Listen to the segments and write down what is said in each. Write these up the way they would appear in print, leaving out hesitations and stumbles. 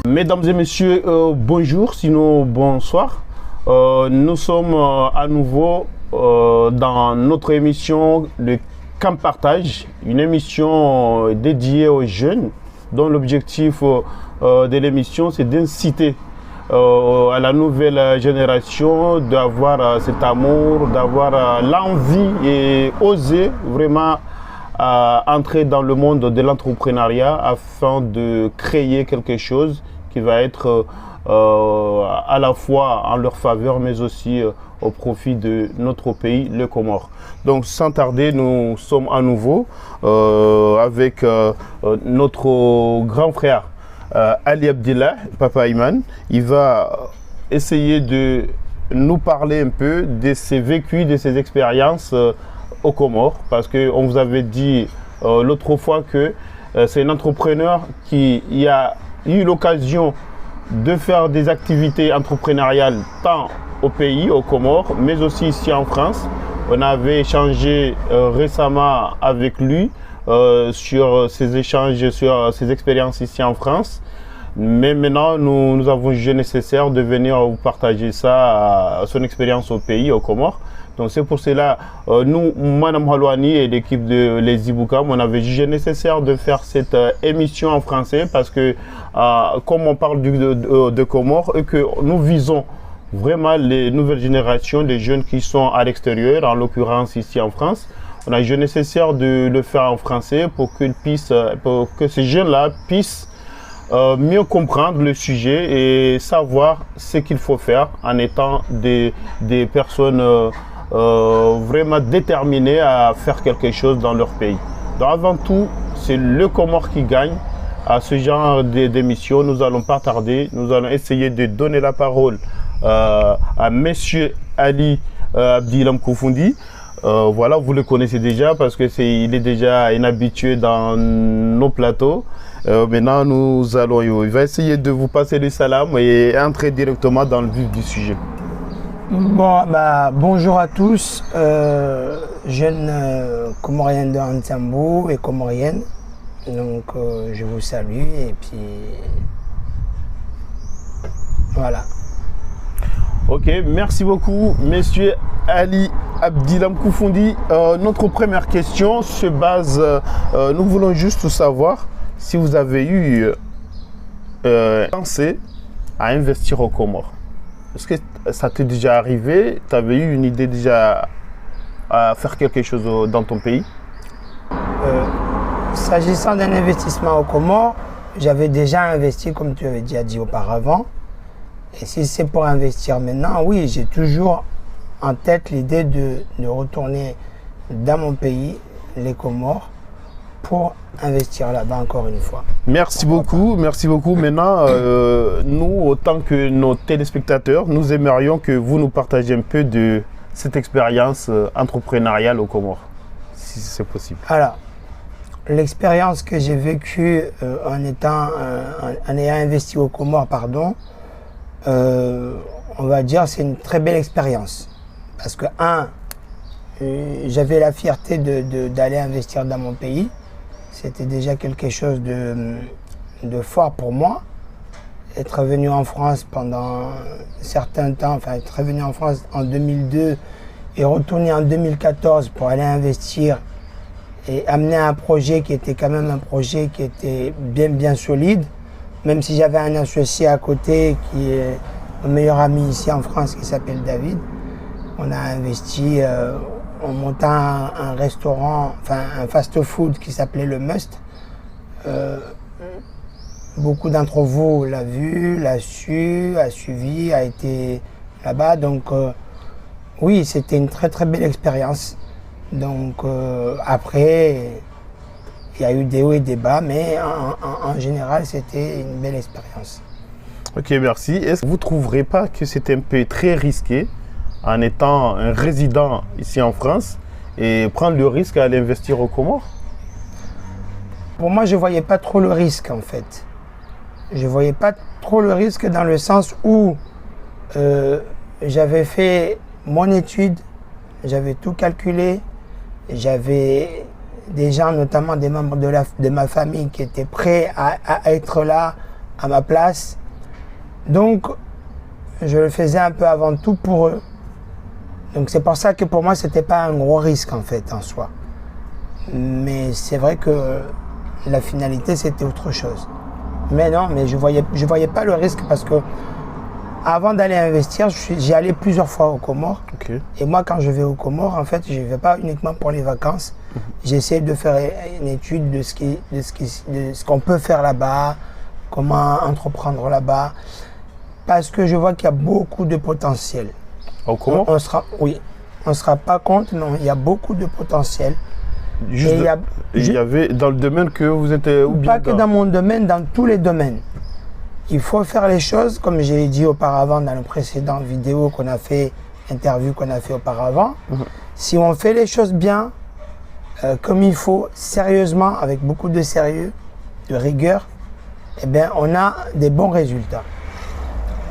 Mesdames et messieurs, bonjour, sinon bonsoir. Nous sommes à nouveau dans notre émission Le Camp Partage, une émission dédiée aux jeunes dont l'objectif de l'émission c'est d'inciter à la nouvelle génération d'avoir cet amour, d'avoir l'envie et oser vraiment entrer dans le monde de l'entrepreneuriat afin de créer quelque chose qui va être à la fois en leur faveur mais aussi au profit de notre pays, le Comores. Donc sans tarder, nous sommes à nouveau avec notre grand frère Ali Abdillah, Papa Iman. Il va essayer de nous parler un peu de ses vécus, de ses expériences aux Comores, parce qu'on vous avait dit l'autre fois que c'est un entrepreneur qui a eu l'occasion de faire des activités entrepreneuriales tant au pays, aux Comores, mais aussi ici en France. On avait échangé récemment avec lui sur ses échanges, sur ses expériences ici en France. Mais maintenant, nous avons jugé nécessaire de venir vous partager ça, son expérience au pays, aux Comores. Donc c'est pour cela, nous, Madame Halouani et l'équipe de Les Iboukam, on avait jugé nécessaire de faire cette émission en français parce que comme on parle de Comores et que nous visons vraiment les nouvelles générations, les jeunes qui sont à l'extérieur, en l'occurrence ici en France, on a jugé nécessaire de le faire en français pour que ces jeunes-là puissent mieux comprendre le sujet et savoir ce qu'il faut faire en étant des personnes vraiment déterminés à faire quelque chose dans leur pays. Donc avant tout, c'est le Comore qui gagne à ce genre d'émission. Nous allons pas tarder, nous allons essayer de donner la parole à Monsieur Ali Abdillah Koufondi. Voilà, vous le connaissez déjà parce que il est déjà un habitué dans nos plateaux. Maintenant, il va essayer de vous passer le salam et entrer directement dans le vif du sujet. Bon, bonjour à tous, jeunes Comoriennes de Antambou et Comoriennes. Donc, je vous salue et puis voilà. Ok, merci beaucoup, Monsieur Ali Abdillah Koufondi. Notre première question se base, nous voulons juste savoir si vous avez eu pensé à investir aux Comores. Est-ce que ça t'est déjà arrivé? Tu avais eu une idée déjà à faire quelque chose dans ton pays? S'agissant d'un investissement aux Comores, j'avais déjà investi, comme tu avais déjà dit auparavant. Et si c'est pour investir maintenant, oui, j'ai toujours en tête l'idée de retourner dans mon pays, les Comores, pour investir là-bas encore une fois. Merci beaucoup, merci beaucoup. Maintenant, nous, autant que nos téléspectateurs, nous aimerions que vous nous partagiez un peu de cette expérience entrepreneuriale aux Comores, si c'est possible. Alors, l'expérience que j'ai vécue en ayant investi aux Comores, on va dire c'est une très belle expérience. Parce que, j'avais la fierté d'aller investir dans mon pays. C'était déjà quelque chose de fort pour moi. Être venu en France pendant un certain temps, enfin être venu en France en 2002 et retourner en 2014 pour aller investir et amener un projet qui était quand même un projet qui était bien solide, même si j'avais un associé à côté qui est mon meilleur ami ici en France qui s'appelle David. On a investi en montant un restaurant, enfin un fast-food qui s'appelait Le Must. Beaucoup d'entre vous l'ont vu, l'a su, a suivi, a été là-bas. Donc oui, c'était une très belle expérience. Donc après, il y a eu des hauts et des bas, mais en général, c'était une belle expérience. Ok, merci. Est-ce que vous ne trouverez pas que c'était un peu très risqué en étant un résident ici en France et prendre le risque à aller investir aux Comores? Pour moi, je ne voyais pas trop le risque en fait. Je ne voyais pas trop le risque dans le sens où j'avais fait mon étude, j'avais tout calculé, j'avais des gens, notamment des membres de ma famille qui étaient prêts à être là à ma place. Donc, je le faisais un peu avant tout pour eux. Donc, c'est pour ça que pour moi, c'était pas un gros risque, en fait, en soi. Mais c'est vrai que la finalité, c'était autre chose. Mais non, mais je voyais pas le risque parce que avant d'aller investir, j'y allais plusieurs fois aux Comores. Okay. Et moi, quand je vais aux Comores, en fait, je ne vais pas uniquement pour les vacances. J'essaie de faire une étude de ce qu'on peut faire là-bas, comment entreprendre là-bas, parce que je vois qu'il y a beaucoup de potentiel. Aux Comores? Oui, on ne se rend pas compte, mais il y a beaucoup de potentiel. Il y avait dans le domaine que vous êtes ou bien pas que dans mon domaine, dans tous les domaines. Il faut faire les choses, comme j'ai dit auparavant dans le précédent vidéo qu'on a fait, interview qu'on a fait auparavant. Si on fait les choses bien, comme il faut, sérieusement, avec beaucoup de sérieux, de rigueur, eh bien, on a des bons résultats.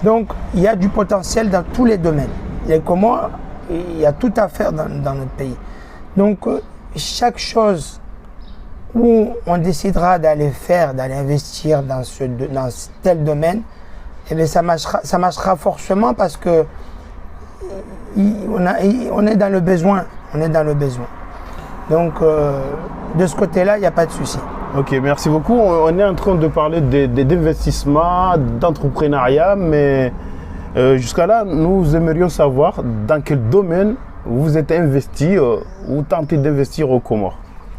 Donc, il y a du potentiel dans tous les domaines. Les Comores, il y a tout à faire dans notre pays. Donc, chaque chose où on décidera d'aller investir dans tel domaine, eh bien ça marchera forcément parce que on est dans le besoin. On est dans le besoin. Donc, de ce côté-là, il n'y a pas de souci. Ok, merci beaucoup. On est en train de parler d'investissement, d'entrepreneuriat, mais jusqu'à là, nous aimerions savoir dans quel domaine vous êtes investi ou tentez d'investir aux Comores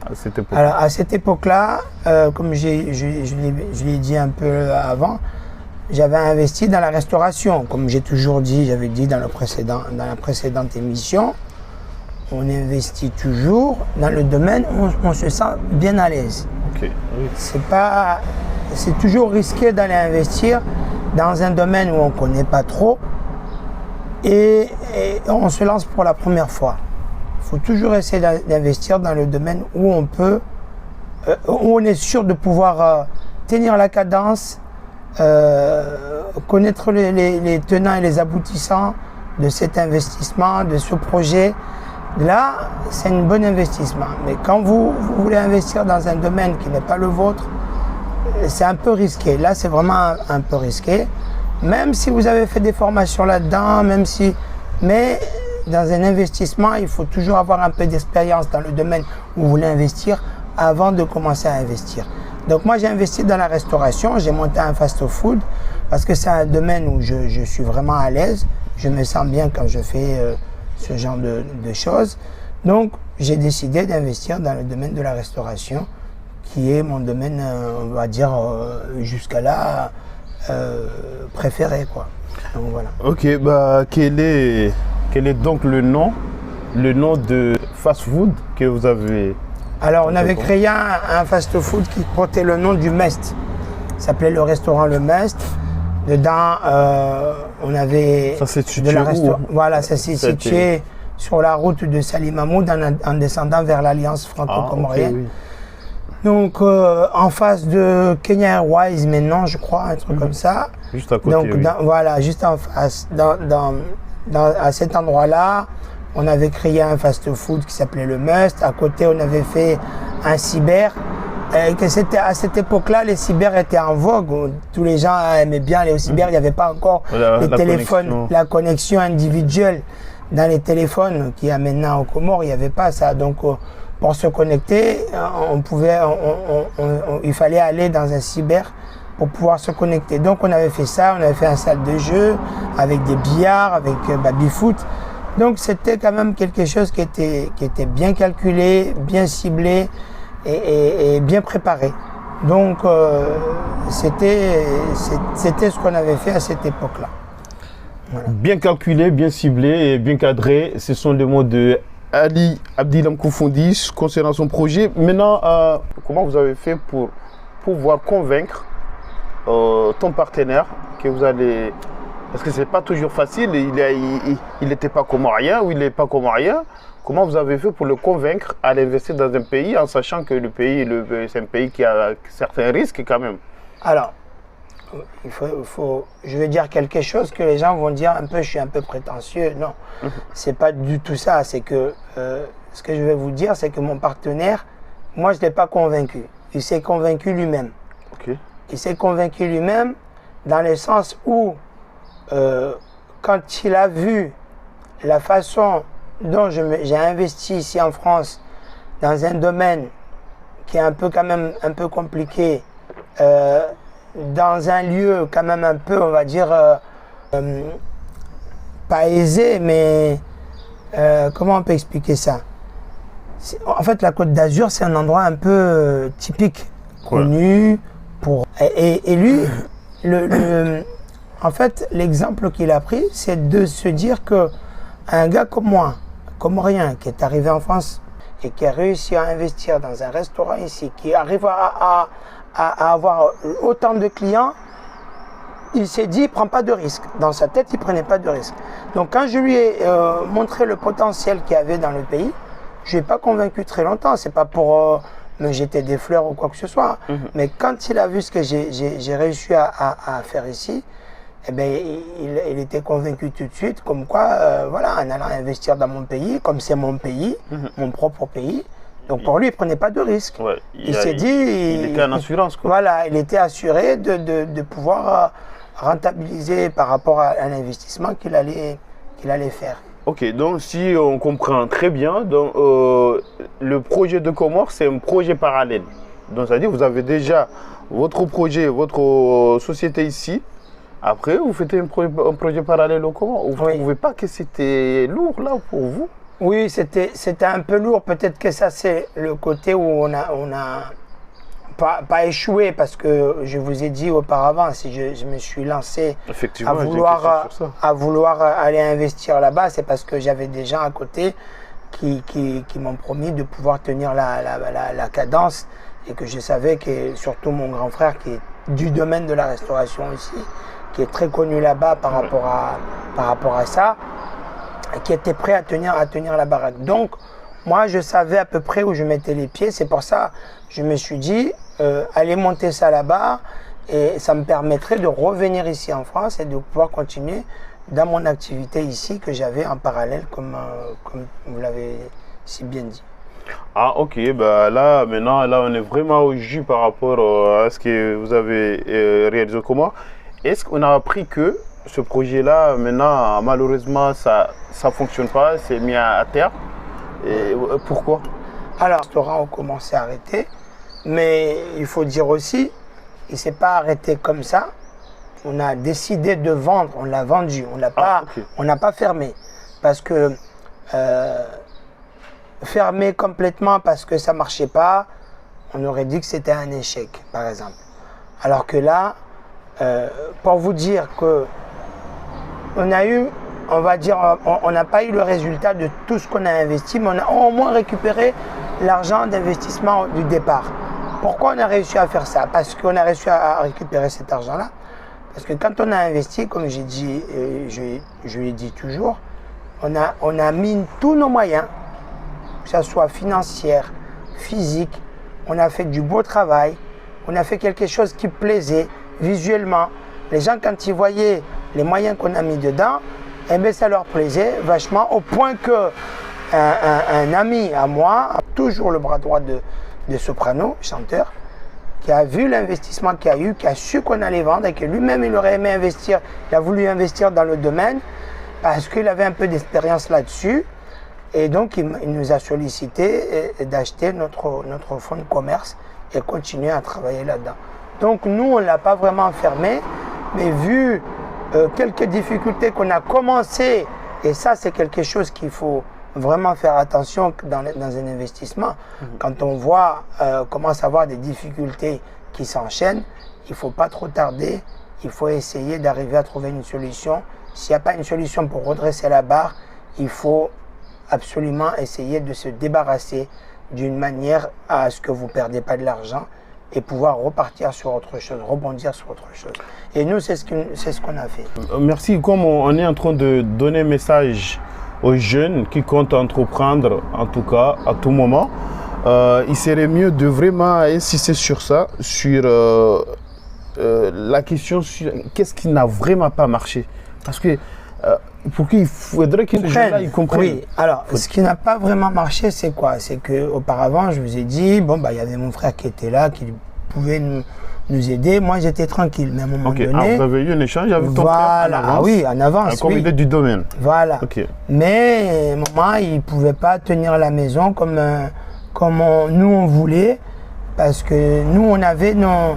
à cette époque. Alors, à cette époque-là, comme je l'ai dit un peu avant, j'avais investi dans la restauration. Comme j'ai toujours dit, j'avais dit dans la précédente émission, on investit toujours dans le domaine où on se sent bien à l'aise. Okay. Oui. C'est toujours risqué d'aller investir dans un domaine où on ne connaît pas trop et on se lance pour la première fois. Il faut toujours essayer d'investir dans le domaine où où on est sûr de pouvoir tenir la cadence, connaître les tenants et les aboutissants de cet investissement, de ce projet. Là, c'est un bon investissement. Mais quand vous voulez investir dans un domaine qui n'est pas le vôtre, c'est un peu risqué. Là, c'est vraiment un peu risqué. Même si vous avez fait des formations là-dedans, mais dans un investissement, il faut toujours avoir un peu d'expérience dans le domaine où vous voulez investir avant de commencer à investir. Donc moi, j'ai investi dans la restauration, j'ai monté un fast-food parce que c'est un domaine où je suis vraiment à l'aise. Je me sens bien quand je fais ce genre de choses. Donc, j'ai décidé d'investir dans le domaine de la restauration, qui est mon domaine, on va dire, jusqu'à là, préféré, quoi. Donc, voilà. Ok, bah, quel est donc le nom de fast-food que vous avez? Alors, on avait créé un fast-food qui portait le nom du Mest. Ça s'appelait le restaurant Le Mest. Dedans, on avait... Ça s'est situé où? Voilà, ça s'est situé sur la route de Salim Mahmoud en descendant vers l'Alliance franco-comorienne. Okay, oui. Donc, en face de Kenya Airways maintenant, je crois, un truc comme ça. Juste à côté, donc, oui. Voilà, juste en face. À cet endroit-là, on avait créé un fast-food qui s'appelait Le Must. À côté, on avait fait un cyber. À cette époque-là, les cyber étaient en vogue. Tous les gens aimaient bien les cyber. Il n'y avait pas encore les téléphones, la connexion individuelle dans les téléphones qu'il y a maintenant aux Comores. Il n'y avait pas ça. Donc, pour se connecter, il fallait aller dans un cyber pour pouvoir se connecter. Donc, on avait fait ça. On avait fait une salle de jeu avec des billards, avec baby-foot. Donc, c'était quand même quelque chose qui était bien calculé, bien ciblé et bien préparé. Donc, c'était ce qu'on avait fait à cette époque-là. Voilà. Bien calculé, bien ciblé et bien cadré. Ce sont les mots de Ali Abdilam Koufondis concernant son projet. Maintenant, comment vous avez fait pour pouvoir convaincre ton partenaire que vous allez... Parce que ce n'est pas toujours facile, il n'était pas comorien ou il n'est pas comorien. Comment vous avez fait pour le convaincre à investir dans un pays en sachant que le pays, c'est un pays qui a certains risques quand même? Alors, je vais dire quelque chose que les gens vont dire je suis un peu prétentieux. Non, c'est pas du tout ça. C'est que ce que je vais vous dire, c'est que mon partenaire, moi je ne l'ai pas convaincu. Il s'est convaincu lui-même. Okay. Il s'est convaincu lui-même dans le sens où, quand il a vu la façon dont j'ai investi ici en France dans un domaine qui est quand même un peu compliqué, dans un lieu quand même un peu, on va dire, pas aisé, mais comment on peut expliquer ça? En fait, la Côte d'Azur, c'est un endroit un peu typique, connu pour... Et lui, en fait, l'exemple qu'il a pris, c'est de se dire que un gars comme moi, comorien, qui est arrivé en France et qui a réussi à investir dans un restaurant ici, qui arrive à avoir autant de clients, il s'est dit, il ne prend pas de risque. Dans sa tête, il ne prenait pas de risque. Donc, quand je lui ai montré le potentiel qu'il y avait dans le pays, je ne l'ai pas convaincu très longtemps. Ce n'est pas pour me jeter des fleurs ou quoi que ce soit. Mais quand il a vu ce que j'ai réussi à faire ici, eh bien, il était convaincu tout de suite, comme quoi, voilà, en allant investir dans mon pays, comme c'est mon pays, mon propre pays. Donc pour lui, il ne prenait pas de risque. Ouais, il s'est dit... Il était en assurance, quoi. Voilà, il était assuré de pouvoir rentabiliser par rapport à l'investissement qu'il allait faire. Ok, donc si on comprend très bien, donc, le projet de Comores, c'est un projet parallèle. Donc c'est-à-dire vous avez déjà votre projet, votre société ici. Après, vous faites un projet parallèle au Comores. Vous ne trouvez pas que c'était lourd là pour vous? Oui, c'était un peu lourd. Peut-être que ça, c'est le côté où on a pas échoué, parce que je vous ai dit auparavant, si je me suis lancé à vouloir aller investir là-bas, c'est parce que j'avais des gens à côté qui m'ont promis de pouvoir tenir la cadence, et que je savais que surtout mon grand frère, qui est du domaine de la restauration ici, qui est très connu là-bas par rapport à ça, et qui était prêt à tenir la baraque. Donc, moi, je savais à peu près où je mettais les pieds. C'est pour ça que je me suis dit, aller monter ça là-bas, et ça me permettrait de revenir ici en France et de pouvoir continuer dans mon activité ici que j'avais en parallèle, comme vous l'avez si bien dit. Ah ok, bah là maintenant là on est vraiment au jus par rapport à ce que vous avez réalisé. Comment est-ce qu'on a appris que ce projet-là maintenant malheureusement ça fonctionne pas, c'est mis à terre? Et pourquoi? Alors, les restaurants ont commencé à arrêter, mais il faut dire aussi, il ne s'est pas arrêté comme ça. On a décidé de vendre, on l'a vendu, on n'a pas fermé. Parce que fermer complètement parce que ça ne marchait pas, on aurait dit que c'était un échec, par exemple. Alors que là, pour vous dire que on a eu, on va dire, on n'a pas eu le résultat de tout ce qu'on a investi, mais on a au moins récupéré l'argent d'investissement du départ. Pourquoi on a réussi à faire ça? Parce qu'on a réussi à récupérer cet argent-là. Parce que quand on a investi, comme j'ai dit, je l'ai dit toujours, on a mis tous nos moyens, que ce soit financier, physique, on a fait du beau travail, on a fait quelque chose qui plaisait visuellement. Les gens, quand ils voyaient les moyens qu'on a mis dedans, eh bien, ça leur plaisait vachement, au point que un ami à moi, toujours le bras droit de Soprano, chanteur, qui a vu l'investissement qu'il y a eu, qui a su qu'on allait vendre, et que lui-même il aurait aimé investir, il a voulu investir dans le domaine parce qu'il avait un peu d'expérience là-dessus, et donc il nous a sollicité d'acheter notre fonds de commerce et continuer à travailler là-dedans. Donc nous, on ne l'a pas vraiment fermé, mais vu quelques difficultés qu'on a commencé, et ça c'est quelque chose qu'il faut vraiment faire attention dans un investissement. Quand on voit commence à avoir des difficultés qui s'enchaînent, il ne faut pas trop tarder, il faut essayer d'arriver à trouver une solution. S'il n'y a pas une solution pour redresser la barre, il faut absolument essayer de se débarrasser d'une manière à ce que vous ne perdez pas de l'argent et pouvoir repartir sur autre chose, rebondir sur autre chose. Et nous, c'est ce qu'on a fait. Merci. Comme on est en train de donner un message aux jeunes qui comptent entreprendre, en tout cas, à tout moment, il serait mieux de vraiment insister sur ça, sur la question sur qu'est-ce qui n'a vraiment pas marché. Parce que pour qu'il faudrait que les gens-là ils comprennent. Oui, alors ce qui n'a pas vraiment marché, c'est quoi? C'est qu'auparavant, je vous ai dit, bon, bah, y avait mon frère qui était là, qui pouvait nous aider. Moi, j'étais tranquille, mais à un moment Ok, donné... vous avez eu un échange avec ton frère en avance? Ah oui, en avance, comme il est du domaine. Voilà. Ok. Mais maman, il ne pouvait pas tenir la maison comme, nous, on voulait, parce que nous, on avait nos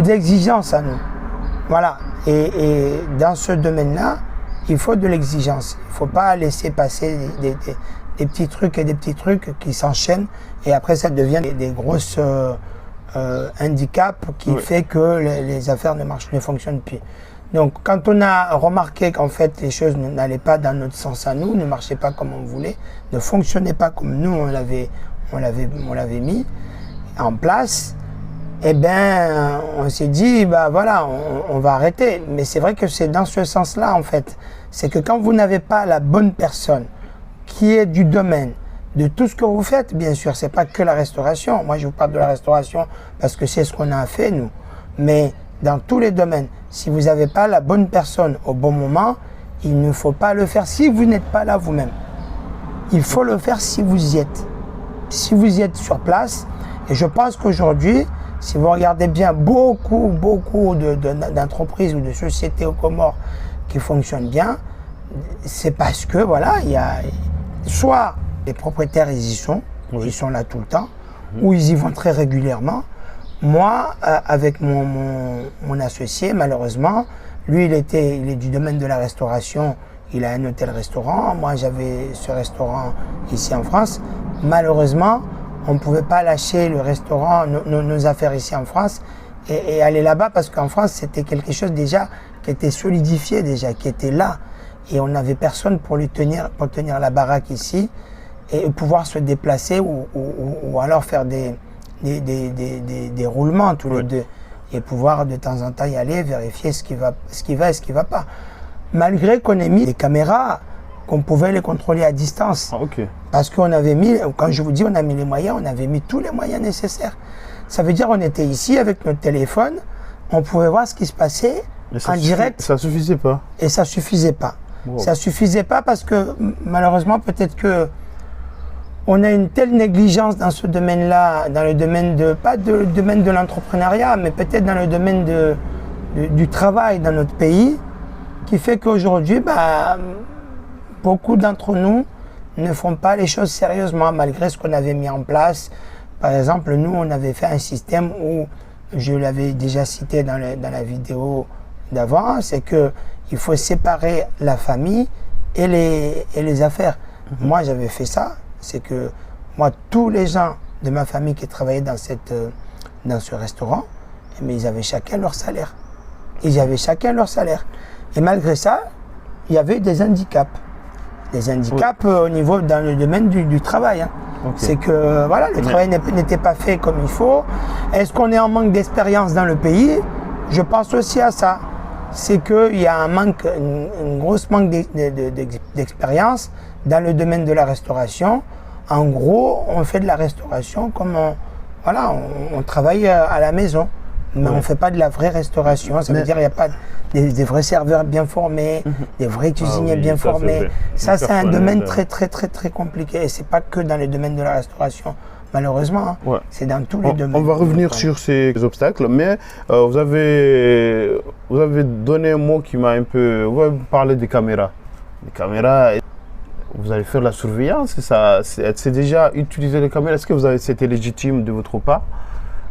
exigences à nous. Voilà. Et dans ce domaine-là, il faut de l'exigence. Il ne faut pas laisser passer des petits trucs et des petits trucs qui s'enchaînent et après ça devient des grosses handicaps qui fait que les affaires ne fonctionnent plus. Donc quand on a remarqué qu'en fait les choses n'allaient pas dans notre sens à nous, ne marchaient pas comme on voulait, ne fonctionnaient pas comme nous on l'avait mis en place, eh bien on s'est dit bah voilà on va arrêter. Mais c'est vrai que c'est dans ce sens-là en fait. C'est que quand vous n'avez pas la bonne personne qui est du domaine de tout ce que vous faites, bien sûr, c'est pas que la restauration. Moi, je vous parle de la restauration parce que c'est ce qu'on a fait, nous. Mais dans tous les domaines, si vous n'avez pas la bonne personne au bon moment, il ne faut pas le faire si vous n'êtes pas là vous-même. Il faut le faire si vous y êtes. Si vous y êtes sur place. Et je pense qu'aujourd'hui, si vous regardez bien beaucoup d'entreprises ou de sociétés aux Comores qui fonctionnent bien, c'est parce que voilà, il y a soit les propriétaires ils y sont là tout le temps, ou ils y vont très régulièrement. Moi, avec mon associé, malheureusement, lui il est du domaine de la restauration, il a un hôtel-restaurant, moi j'avais ce restaurant ici en France. Malheureusement, on ne pouvait pas lâcher le restaurant, nos affaires ici en France et aller là-bas parce qu'en France c'était quelque chose déjà qui était solidifié déjà, qui était là. Et on n'avait personne pour tenir la baraque ici et pouvoir se déplacer ou alors faire des roulements tous les deux et pouvoir de temps en temps y aller, vérifier ce qui va et ce qui va pas. Malgré qu'on ait mis des caméras, qu'on pouvait les contrôler à distance. Parce qu'on avait mis, quand je vous dis on a mis les moyens, on avait mis tous les moyens nécessaires. Ça veut dire qu'on était ici avec notre téléphone, on pouvait voir ce qui se passait en direct. Ça suffisait pas. Et ça suffisait pas. Wow. Ça suffisait pas parce que malheureusement peut-être que on a une telle négligence dans ce domaine-là, dans le domaine pas le domaine de l'entrepreneuriat, mais peut-être dans le domaine du travail dans notre pays, qui fait qu'aujourd'hui, beaucoup d'entre nous ne font pas les choses sérieusement malgré ce qu'on avait mis en place. Par exemple, nous, on avait fait un système où, je l'avais déjà cité dans la vidéo d'avant, c'est qu'il faut séparer la famille et les affaires. Moi, j'avais fait ça, c'est que moi, tous les gens de ma famille qui travaillaient dans ce restaurant, mais ils avaient chacun leur salaire. Ils avaient chacun leur salaire. Et malgré ça, il y avait des handicaps. Des handicaps au niveau, dans le domaine du travail. C'est que voilà, le travail n'était pas fait comme il faut. Est-ce qu'on est en manque d'expérience dans le pays? Je pense aussi à ça. C'est qu'il y a un gros manque d'expérience dans le domaine de la restauration. En gros, on fait de la restauration comme on travaille à la maison. Mais on ne fait pas de la vraie restauration. Ça veut dire qu'il n'y a pas des vrais serveurs bien formés, des vrais cuisiniers bien formés. Ça, c'est un domaine très compliqué. Et ce n'est pas que dans le domaine de la restauration. Malheureusement, c'est dans tous les domaines. On va revenir sur ces obstacles, mais vous avez donné un mot qui m'a un peu... Vous avez parlé des caméras. Les caméras, vous allez faire la surveillance, c'est déjà utiliser les caméras. Est-ce que c'était légitime de votre part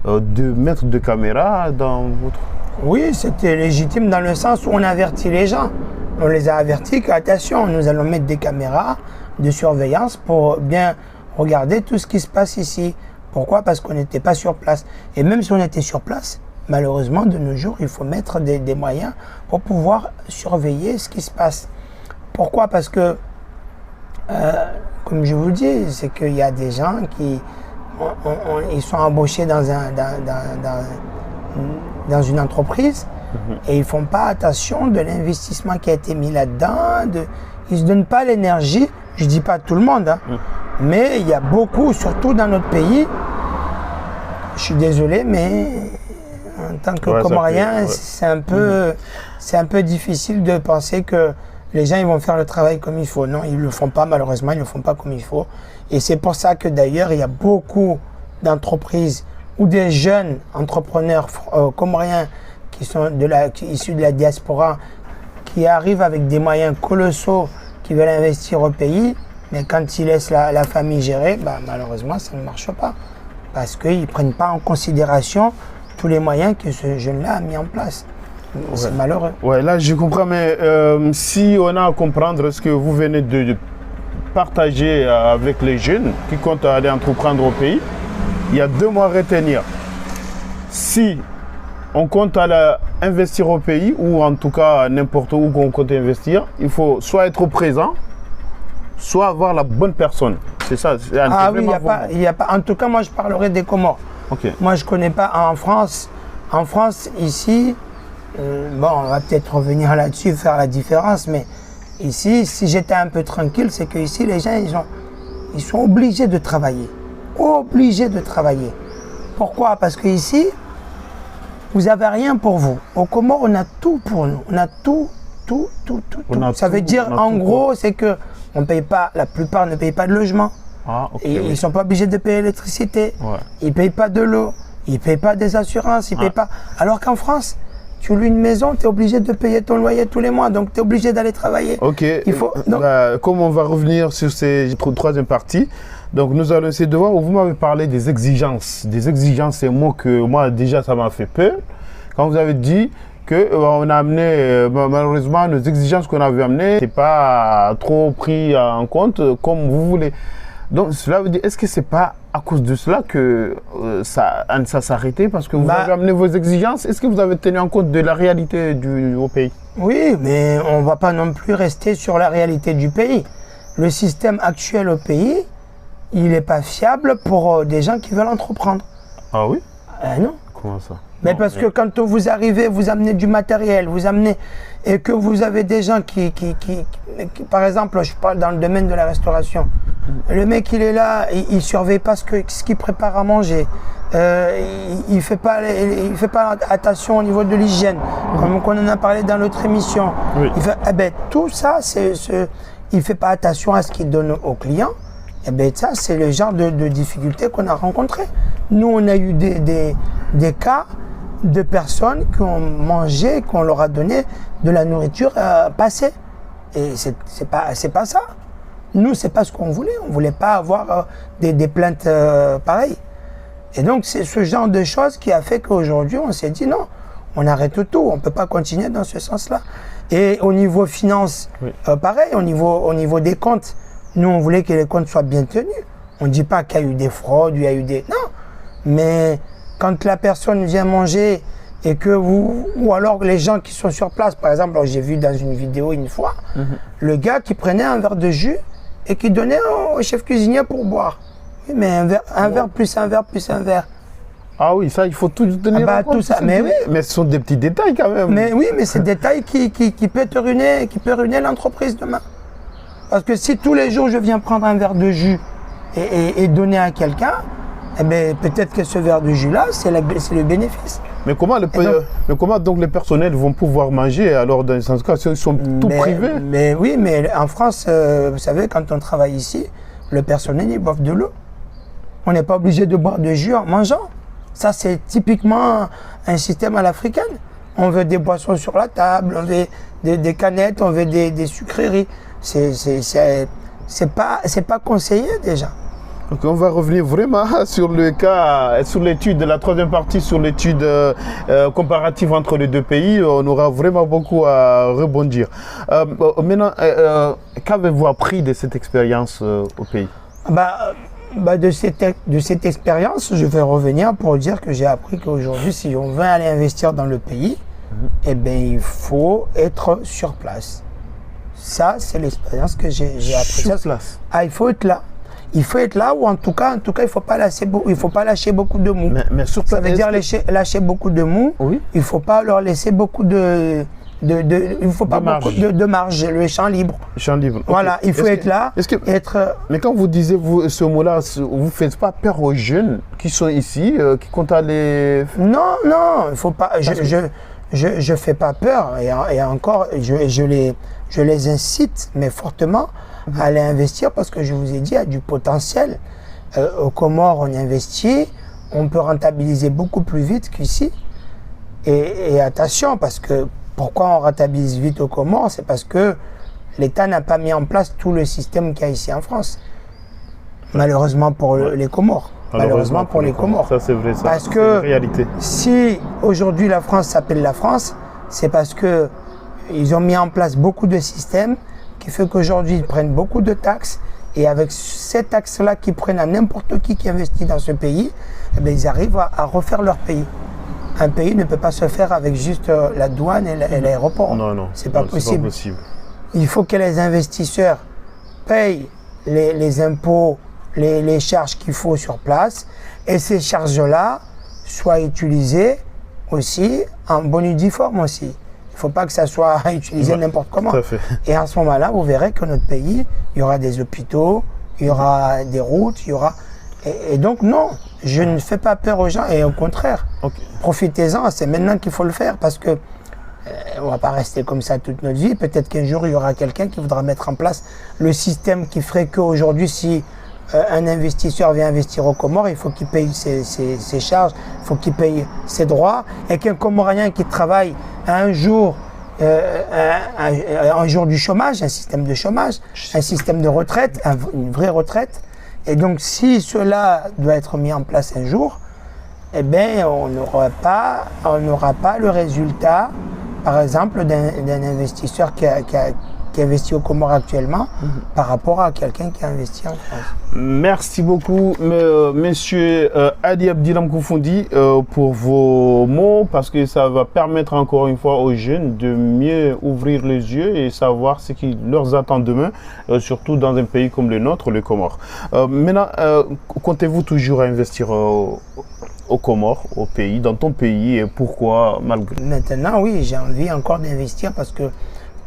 de mettre des caméras dans votre... Oui, c'était légitime dans le sens où on avertit les gens. On les a avertis qu'attention, nous allons mettre des caméras de surveillance pour bien regarder tout ce qui se passe ici. Pourquoi? Parce qu'on n'était pas sur place. Et même si on était sur place, malheureusement, de nos jours, il faut mettre des moyens pour pouvoir surveiller ce qui se passe. Pourquoi? Parce que, comme je vous le dis, c'est qu'il y a des gens qui... ils sont embauchés dans une entreprise et ils ne font pas attention de l'investissement qui a été mis là-dedans. Ils ne se donnent pas l'énergie, je ne dis pas tout le monde, mais il y a beaucoup, surtout dans notre pays, je suis désolé, mais en tant que Comorien, c'est un peu difficile de penser que les gens ils vont faire le travail comme il faut. Non, ils ne le font pas, malheureusement, ils ne le font pas comme il faut. Et c'est pour ça que d'ailleurs, il y a beaucoup d'entreprises ou des jeunes entrepreneurs comoriens qui sont issus de la diaspora, qui arrivent avec des moyens colossaux, qui veulent investir au pays, mais quand ils laissent la famille gérer, bah, malheureusement, ça ne marche pas. Parce qu'ils ne prennent pas en considération tous les moyens que ce jeune-là a mis en place. C'est malheureux. Ouais, là, je comprends, mais si on a à comprendre ce que vous venez de partager avec les jeunes qui comptent aller entreprendre au pays, il y a 2 mots à retenir. Si on compte aller investir au pays, ou en tout cas n'importe où qu'on compte investir, il faut soit être présent, soit avoir la bonne personne. C'est ça. Ah oui, il n'y a pas. En tout cas, moi, je parlerai des Comores. Okay. Moi, je ne connais pas en France. En France, ici, bon, on va peut-être revenir là-dessus, faire la différence, mais ici, si j'étais un peu tranquille, c'est que ici, les gens, ils sont obligés de travailler. Obligés de travailler. Pourquoi? Parce que ici, vous n'avez rien pour vous. Au Comores, on a tout pour nous. On a tout. Ça veut dire, en gros, c'est que on paye pas, la plupart ne payent pas de logement. Ah, okay, ils ne sont pas obligés de payer l'électricité. Ouais. Ils ne payent pas de l'eau. Ils ne payent pas des assurances. Ils payent pas. Alors qu'en France, tu loues une maison, tu es obligé de payer ton loyer tous les mois. Donc, tu es obligé d'aller travailler. Ok. Il faut, donc, comme on va revenir sur ces 3e parties, donc nous allons essayer de voir où vous m'avez parlé des exigences. Des exigences, c'est un mot que moi, déjà, ça m'a fait peur. Quand vous avez dit qu'on a amené, malheureusement, nos exigences qu'on avait amenées, c'est pas trop pris en compte comme vous voulez. Donc cela veut dire, est-ce que c'est pas à cause de cela que ça s'est arrêté parce que vous avez amené vos exigences? Est-ce que vous avez tenu en compte de la réalité au pays? Oui, mais on ne va pas non plus rester sur la réalité du pays. Le système actuel au pays, il n'est pas fiable pour des gens qui veulent entreprendre. Ah oui? Non. Comment ça? Mais parce que quand vous arrivez, vous amenez du matériel, vous amenez, et que vous avez des gens qui par exemple, je parle dans le domaine de la restauration, le mec il est là, il ne surveille pas ce qu'il prépare à manger, il ne fait pas attention au niveau de l'hygiène, comme on en a parlé dans l'autre émission. Oui. Tout ça, il ne fait pas attention à ce qu'il donne aux clients. Eh bien, ça, c'est le genre de difficultés qu'on a rencontrées. Nous, on a eu des cas de personnes qui ont mangé, qu'on leur a donné de la nourriture passée. Et c'est pas ça. Nous, c'est pas ce qu'on voulait. On voulait pas avoir des plaintes pareilles. Et donc, c'est ce genre de choses qui a fait qu'aujourd'hui, on s'est dit non, on arrête tout. On peut pas continuer dans ce sens-là. Et au niveau finance, oui. Pareil, au niveau des comptes, nous, on voulait que les comptes soient bien tenus. On ne dit pas qu'il y a eu des fraudes, il y a eu des... Non, mais quand la personne vient manger et que ou alors les gens qui sont sur place, par exemple, j'ai vu dans une vidéo une fois, le gars qui prenait un verre de jus et qui donnait au chef cuisinier pour boire. Oui, mais un verre plus un verre plus un verre. Ah oui, ça, il faut tout tenir en compte. Tout ça, mais oui. Mais ce sont des petits détails quand même. Mais oui, mais c'est des détails qui peut ruiner l'entreprise demain. Parce que si tous les jours je viens prendre un verre de jus et donner à quelqu'un, eh bien, peut-être que ce verre de jus-là, c'est le bénéfice. Mais comment donc les personnels vont pouvoir manger alors dans ce cas, ils sont tout privés? Mais oui, mais en France, vous savez, quand on travaille ici, le personnel, ils boivent de l'eau. On n'est pas obligé de boire de jus en mangeant. Ça, c'est typiquement un système à l'africaine. On veut des boissons sur la table, on veut des canettes, on veut des sucreries. C'est pas conseillé déjà. Donc on va revenir vraiment sur le cas, sur l'étude, la 3e partie sur l'étude comparative entre les 2 pays. On aura vraiment beaucoup à rebondir. Maintenant, qu'avez-vous appris de cette expérience au pays? De cette expérience, je vais revenir pour dire que j'ai appris qu'aujourd'hui, si on veut aller investir dans le pays, eh bien, il faut être sur place. Ça, c'est l'expérience que j'ai appris. Sur place. Ah, il faut être là. Il faut être là, ou en tout cas, il ne faut pas lâcher beaucoup de mou. Mais sur place, ça veut dire lâcher beaucoup de mou. Oui. Il ne faut pas leur laisser beaucoup de marge, le champ libre. Champ libre. Voilà, okay. Il faut être là. Mais quand vous disiez ce mot-là, vous ne faites pas peur aux jeunes qui sont ici, qui comptent aller... Non, il ne faut pas. Je fais pas peur. Et encore, je les incite, mais fortement, à aller investir parce que je vous ai dit, il y a du potentiel. Aux Comores, on investit. on peut rentabiliser beaucoup plus vite qu'ici. Et attention, parce que pourquoi on rentabilise vite aux Comores? C'est parce que l'État n'a pas mis en place tout le système qu'il y a ici en France. Malheureusement pour les Comores. Malheureusement pour les Comores. Ça, c'est vrai. Ça, parce que réalité. Si aujourd'hui la France s'appelle la France, c'est parce que ils ont mis en place beaucoup de systèmes qui fait qu'aujourd'hui ils prennent beaucoup de taxes. Et avec ces taxes-là qu'ils prennent à n'importe qui investit dans ce pays, eh bien, ils arrivent à refaire leur pays. Un pays ne peut pas se faire avec juste la douane et l'aéroport. Non, c'est pas possible. Il faut que les investisseurs payent les impôts, les charges qu'il faut sur place, et ces charges-là soient utilisées aussi en bonne et due forme aussi. Il ne faut pas que ça soit utilisé n'importe comment. Et à ce moment-là, vous verrez que notre pays, il y aura des hôpitaux, il y aura des routes, il y aura... Et donc non, je ne fais pas peur aux gens, et au contraire, profitez-en, c'est maintenant qu'il faut le faire, parce que on ne va pas rester comme ça toute notre vie. Peut-être qu'un jour, il y aura quelqu'un qui voudra mettre en place le système qui ferait qu'aujourd'hui, si un investisseur vient investir aux Comores, il faut qu'il paye ses charges, il faut qu'il paye ses droits, et qu'un Comorien qui travaille un jour du chômage, un système de chômage, un système de retraite, une vraie retraite. Et donc, si cela doit être mis en place un jour, eh bien, on n'aura pas le résultat, par exemple, d'un investisseur qui investit aux Comores actuellement par rapport à quelqu'un qui a investi en France. Merci beaucoup, monsieur Hadi Abdilam Koufondi, pour vos mots, parce que ça va permettre encore une fois aux jeunes de mieux ouvrir les yeux et savoir ce qui leur attend demain, surtout dans un pays comme le nôtre, les Comores. Maintenant, comptez-vous toujours investir aux Comores, au pays, dans ton pays, et pourquoi malgré... Maintenant, oui, j'ai envie encore d'investir parce que,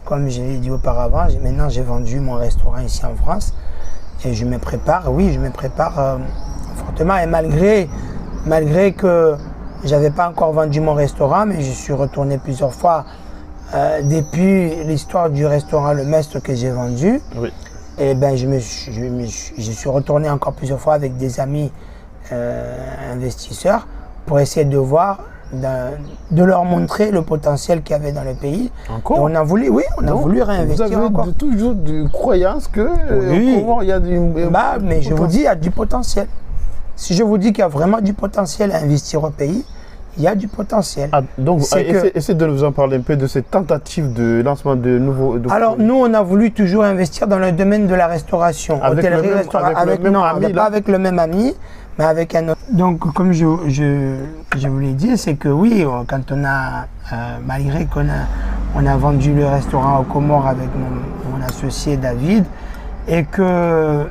comme je l'ai dit auparavant, maintenant j'ai vendu mon restaurant ici en France et je me prépare, fortement. Et malgré que je n'avais pas encore vendu mon restaurant, mais je suis retourné plusieurs fois depuis l'histoire du restaurant Le Mestre que j'ai vendu. Oui. Et ben, je suis retourné encore plusieurs fois avec des amis investisseurs pour essayer de voir, de leur montrer le potentiel qu'il y avait dans le pays. Encore? Et on a voulu réinvestir. Vous avez encore. Toujours de croyance que il y a du mais je vous dis, il y a du potentiel. Si je vous dis qu'il y a vraiment du potentiel à investir au pays, il y a du potentiel. Donc, essayez de nous en parler un peu de cette tentative de lancement de nouveaux... Alors, nous, on a voulu toujours investir dans le domaine de la restauration. Hôtellerie, restauration. Pas avec le même ami, mais avec un autre. Donc, comme je vous l'ai dit, c'est que oui, quand on a, malgré qu'on a vendu le restaurant aux Comores avec mon associé David, et que,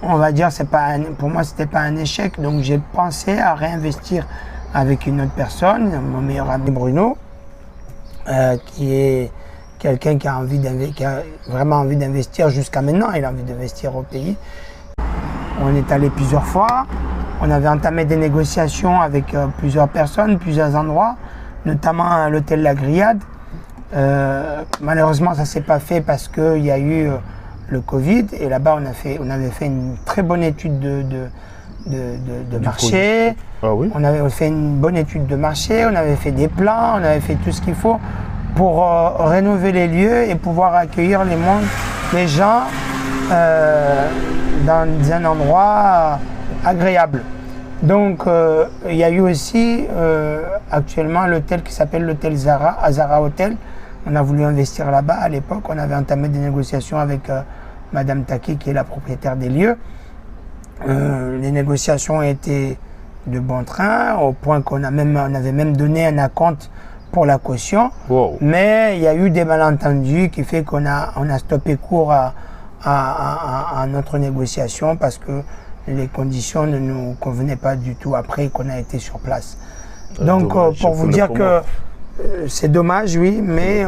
on va dire, pour moi, c'était pas un échec, donc j'ai pensé à réinvestir avec une autre personne, mon meilleur ami Bruno, qui est quelqu'un qui a vraiment envie d'investir jusqu'à maintenant. Il a envie d'investir au pays. On est allé plusieurs fois. On avait entamé des négociations avec plusieurs personnes, plusieurs endroits, notamment à l'hôtel La Grillade. Malheureusement, ça ne s'est pas fait parce qu'il y a eu le Covid. Et là-bas, on avait fait une très bonne étude de marché. Ah oui. On avait fait une bonne étude de marché, on avait fait des plans, on avait fait tout ce qu'il faut pour rénover les lieux et pouvoir accueillir les gens dans un endroit agréable. Donc il y a eu aussi actuellement l'hôtel qui s'appelle l'hôtel Zara, Azara Hotel. On a voulu investir là-bas à l'époque, on avait entamé des négociations avec Madame Taki qui est la propriétaire des lieux. Les négociations ont été de bon train, au point qu'on avait même donné un acompte pour la caution. Wow. Mais il y a eu des malentendus qui fait qu'on a stoppé court à notre négociation parce que les conditions ne nous convenaient pas du tout après qu'on a été sur place. Donc pour vous dire que c'est dommage, oui, mais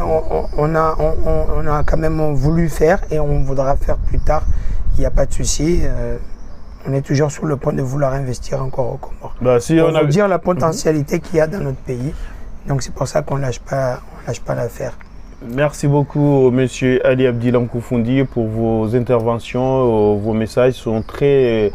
on a quand même voulu faire et on voudra faire plus tard. Il n'y a pas de souci. On est toujours sur le point de vouloir investir encore aux Comores. On veut dire la potentialité qu'il y a dans notre pays. Donc c'est pour ça qu'on ne lâche pas l'affaire. Merci beaucoup, Monsieur Ali Abdilam Koufoundi, pour vos interventions. Vos messages sont très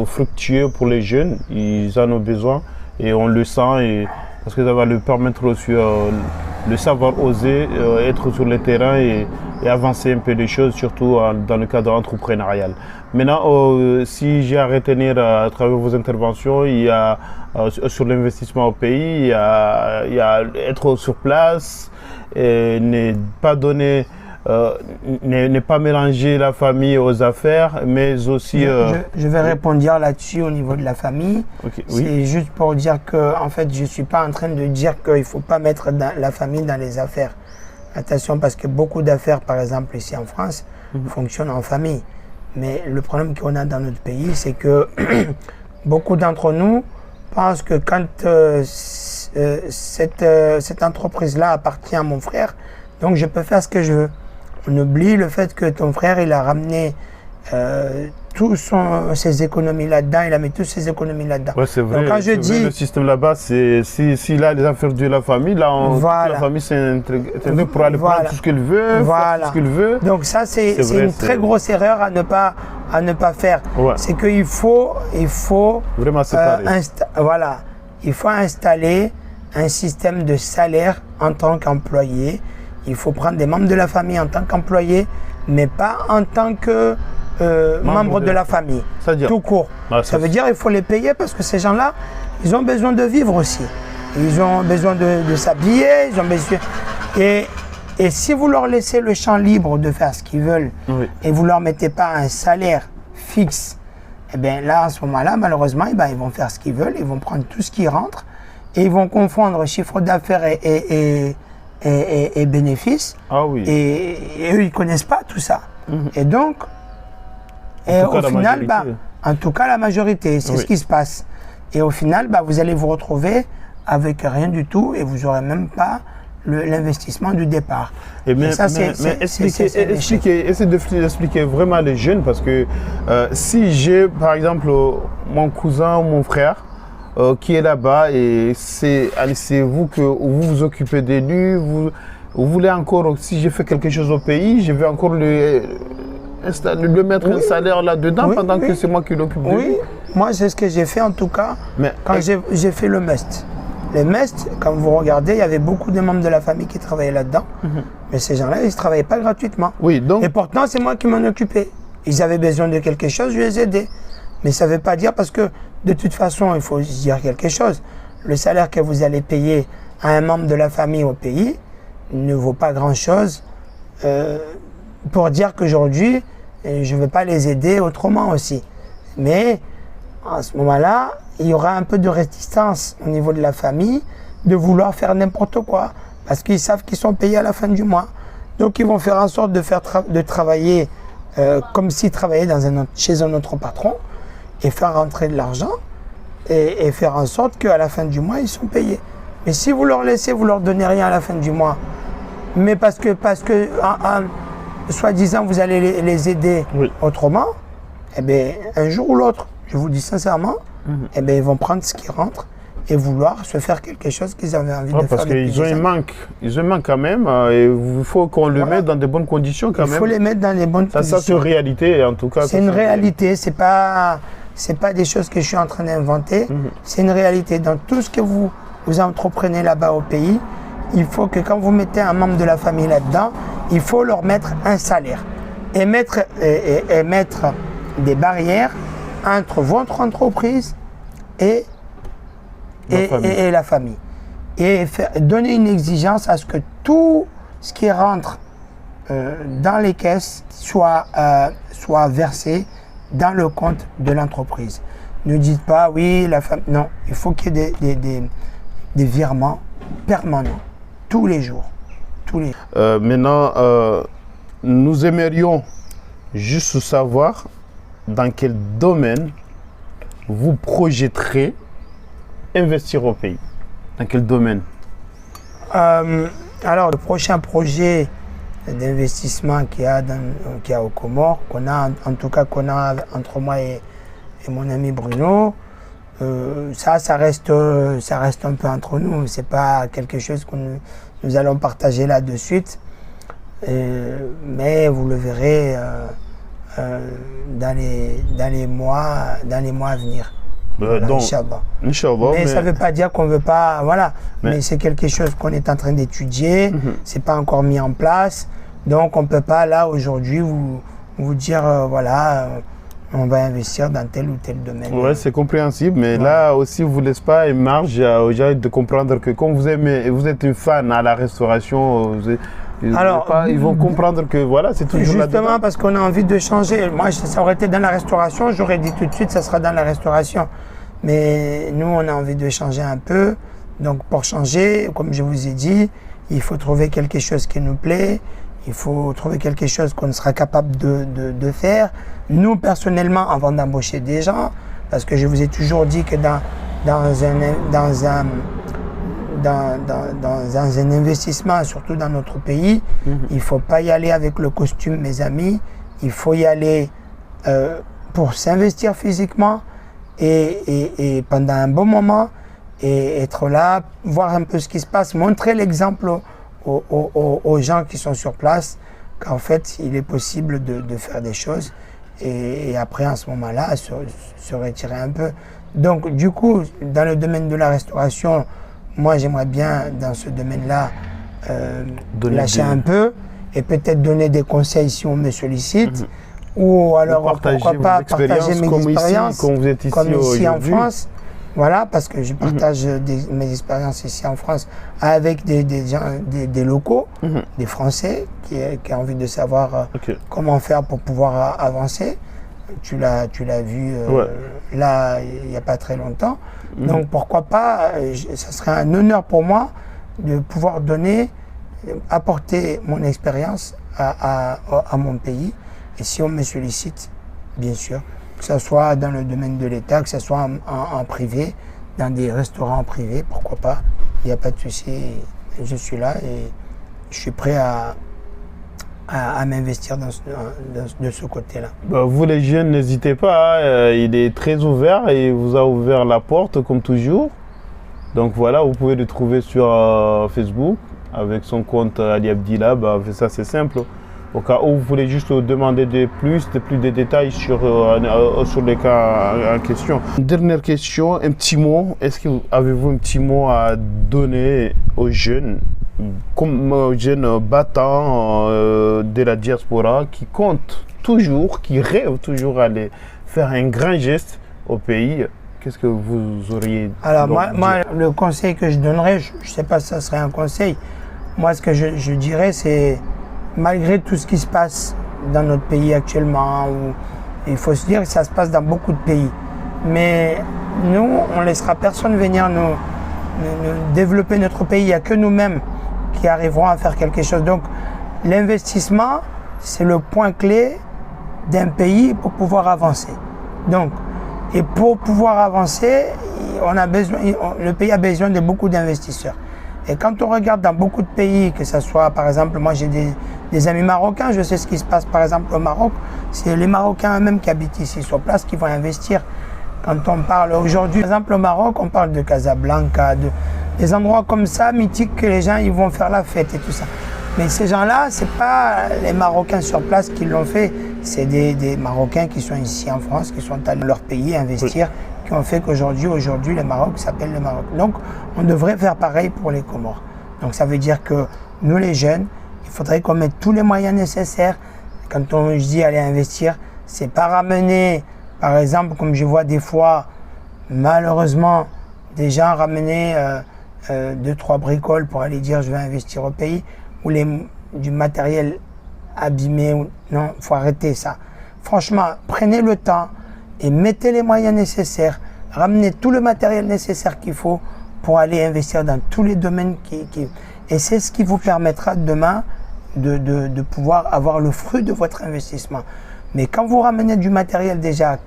fructueux pour les jeunes. Ils en ont besoin et on le sent. Parce que ça va leur permettre aussi de savoir oser, être sur le terrain et avancer un peu les choses, surtout dans le cadre entrepreneurial. Maintenant, si j'ai à retenir à travers vos interventions, il y a sur l'investissement au pays, il y a être sur place, et ne pas donner, ne pas mélanger la famille aux affaires, mais aussi... Je vais répondre là-dessus au niveau de la famille. Okay, c'est oui. juste pour dire que, en fait, je ne suis pas en train de dire qu'il ne faut pas mettre la famille dans les affaires. Attention, parce que beaucoup d'affaires, par exemple ici en France, fonctionnent en famille. Mais le problème qu'on a dans notre pays, c'est que beaucoup d'entre nous pensent que quand cette entreprise-là appartient à mon frère, donc je peux faire ce que je veux. On oublie le fait que ton frère, il a ramené tous ses économies là-dedans, il a mis toutes ses économies là-dedans. Ouais, c'est vrai. Donc quand je dis... le système là-bas, c'est s'il a les affaires de la famille, là, voilà. La famille, c'est un truc pour aller prendre tout ce qu'il veut, faire tout ce qu'il veut. Donc ça, c'est une très grosse erreur à ne pas faire. Ouais. C'est qu'il faut vraiment séparer. Voilà, il faut installer un système de salaire en tant qu'employé. Il faut prendre des membres de la famille en tant qu'employés, mais pas en tant que membres de la famille, tout court. Ça veut dire qu'il faut les payer parce que ces gens-là, ils ont besoin de vivre aussi. Ils ont besoin de s'habiller, ils ont besoin... Et si vous leur laissez le champ libre de faire ce qu'ils veulent, oui, et vous ne leur mettez pas un salaire fixe, eh bien là, à ce moment-là, malheureusement, eh bien, ils vont faire ce qu'ils veulent, ils vont prendre tout ce qui rentre et ils vont confondre chiffre d'affaires et bénéfices. Ah oui. Et eux, ils ne connaissent pas tout ça. Et donc, au final, en tout cas la majorité, c'est ce qui se passe. Et au final, vous allez vous retrouver avec rien du tout et vous n'aurez même pas l'investissement du départ. Essayez d'expliquer vraiment les jeunes parce que si j'ai par exemple mon cousin ou mon frère qui est là-bas et c'est vous que vous vous occupez de lui, vous voulez encore, si j'ai fait quelque chose au pays, je vais encore le mettre un salaire là-dedans pendant que c'est moi qui l'occupe de lui. Oui, moi c'est ce que j'ai fait en tout cas quand j'ai fait le MEST. Le MEST, quand vous regardez, il y avait beaucoup de membres de la famille qui travaillaient là-dedans, mais ces gens-là, ils ne travaillaient pas gratuitement. Oui, donc... Et pourtant, c'est moi qui m'en occupais. Ils avaient besoin de quelque chose, je les aidais. Mais ça ne veut pas dire, parce que de toute façon, il faut dire quelque chose. Le salaire que vous allez payer à un membre de la famille au pays ne vaut pas grand-chose pour dire qu'aujourd'hui, je ne vais pas les aider autrement aussi. Mais à ce moment-là, il y aura un peu de résistance au niveau de la famille de vouloir faire n'importe quoi parce qu'ils savent qu'ils sont payés à la fin du mois. Donc ils vont faire en sorte de travailler comme s'ils travaillaient chez un autre patron et faire rentrer de l'argent et faire en sorte qu'à la fin du mois, ils sont payés. Mais si vous leur laissez, vous leur donnez rien à la fin du mois, mais parce que soi-disant vous allez les aider autrement, eh bien, un jour ou l'autre, je vous dis sincèrement, eh bien, ils vont prendre ce qui rentre et vouloir se faire quelque chose qu'ils avaient envie de faire. Parce qu'ils ont un manque. Ils ont un manque quand même. Et il faut qu'on le mette dans de bonnes conditions quand même. Il faut les mettre dans les bonnes conditions. Ça, c'est une réalité en tout cas. C'est une réalité. C'est pas des choses que je suis en train d'inventer. C'est une réalité. Dans tout ce que vous entreprenez là-bas au pays, il faut que quand vous mettez un membre de la famille là-dedans, il faut leur mettre un salaire et mettre des barrières entre votre entreprise et la famille. Et donner une exigence à ce que tout ce qui rentre dans les caisses soit versé dans le compte de l'entreprise. Ne dites pas, oui, la famille... Non, il faut qu'il y ait des virements permanents, tous les jours. Maintenant, nous aimerions juste savoir dans quel domaine vous projetterez investir au pays. Dans quel domaine? Alors, le prochain projet d'investissement qu'il y a aux Comores, qu'on a entre moi et mon ami Bruno, ça reste un peu entre nous. C'est pas quelque chose que nous allons partager là de suite. Mais vous le verrez dans les mois à venir. Voilà, Donc, Inch'Allah. Inch'Allah, Mais ça ne veut pas dire qu'on ne veut pas, voilà. Mais c'est quelque chose qu'on est en train d'étudier, c'est pas encore mis en place. Donc on ne peut pas là aujourd'hui vous dire voilà, on va investir dans tel ou tel domaine. Ouais, c'est compréhensible, mais là aussi vous ne laissez pas une marge aux gens de comprendre que comme vous êtes une fan à la restauration, ils vont comprendre que voilà, c'est toujours justement parce qu'on a envie de changer. Moi, ça aurait été dans la restauration, j'aurais dit tout de suite, ça sera dans la restauration. Mais nous, on a envie de changer un peu. Donc, pour changer, comme je vous ai dit, il faut trouver quelque chose qui nous plaît. Il faut trouver quelque chose qu'on sera capable de faire. Nous, personnellement, avant d'embaucher des gens, parce que je vous ai toujours dit que dans un investissement, surtout dans notre pays, il ne faut pas y aller avec le costume, mes amis. Il faut y aller pour s'investir physiquement et pendant un bon moment et être là, voir un peu ce qui se passe, montrer l'exemple aux gens qui sont sur place qu'en fait, il est possible de faire des choses et après, en ce moment-là, se retirer un peu. Donc, du coup, dans le domaine de la restauration, moi, j'aimerais bien, dans ce domaine-là, lâcher un peu et peut-être donner des conseils si on me sollicite. Ou alors, pourquoi pas partager mes expériences comme ici en France. Voilà, parce que je partage mes expériences ici en France avec des locaux, des Français qui ont envie de savoir comment faire pour pouvoir avancer. Tu l'as vu là, il n'y a pas très longtemps. Donc pourquoi pas, ça serait un honneur pour moi de pouvoir apporter mon expérience à mon pays. Et si on me sollicite, bien sûr, que ce soit dans le domaine de l'État, que ce soit en privé, dans des restaurants privés, pourquoi pas, il n'y a pas de souci. Je suis là et je suis prêt à m'investir de ce côté-là. Vous les jeunes, n'hésitez pas, il est très ouvert et vous a ouvert la porte comme toujours. Donc voilà, vous pouvez le trouver sur Facebook avec son compte Ali Abdillah, ça c'est simple. Au cas où vous voulez juste demander plus de détails sur les cas en question. Dernière question, un petit mot. Avez-vous un petit mot à donner aux jeunes, comme aux jeunes battants de la diaspora qui comptent toujours, qui rêvent toujours d'aller faire un grand geste au pays? Qu'est-ce que vous auriez Alors moi, le conseil que je donnerais, je ne sais pas si ça serait un conseil. Moi, ce que je dirais, c'est malgré tout ce qui se passe dans notre pays actuellement, il faut se dire que ça se passe dans beaucoup de pays. Mais nous, on ne laissera personne venir nous développer notre pays. Il n'y a que nous-mêmes qui arriverons à faire quelque chose. Donc l'investissement, c'est le point clé d'un pays pour pouvoir avancer. Donc, et pour pouvoir avancer, le pays a besoin de beaucoup d'investisseurs. Et quand on regarde dans beaucoup de pays, que ce soit par exemple, moi j'ai des amis marocains, je sais ce qui se passe par exemple au Maroc, c'est les Marocains eux-mêmes qui habitent ici sur place qui vont investir. Quand on parle aujourd'hui, par exemple au Maroc, on parle de Casablanca, des endroits comme ça, mythiques, que les gens ils vont faire la fête et tout ça. Mais ces gens-là, ce n'est pas les Marocains sur place qui l'ont fait, c'est des Marocains qui sont ici en France, qui sont allés dans leur pays investir, qui ont fait qu'aujourd'hui, le Maroc s'appelle le Maroc. Donc, on devrait faire pareil pour les Comores. Donc, ça veut dire que nous, les jeunes, il faudrait qu'on mette tous les moyens nécessaires. Quand on dit aller investir, c'est pas ramener, par exemple, comme je vois des fois, malheureusement, des gens ramener 2-3 bricoles pour aller dire je vais investir au pays, ou du matériel abîmé. Non, il faut arrêter ça. Franchement, prenez le temps et mettez les moyens nécessaires, ramenez tout le matériel nécessaire qu'il faut pour aller investir dans tous les domaines et c'est ce qui vous permettra demain de pouvoir avoir le fruit de votre investissement. Mais quand vous ramenez du matériel déjà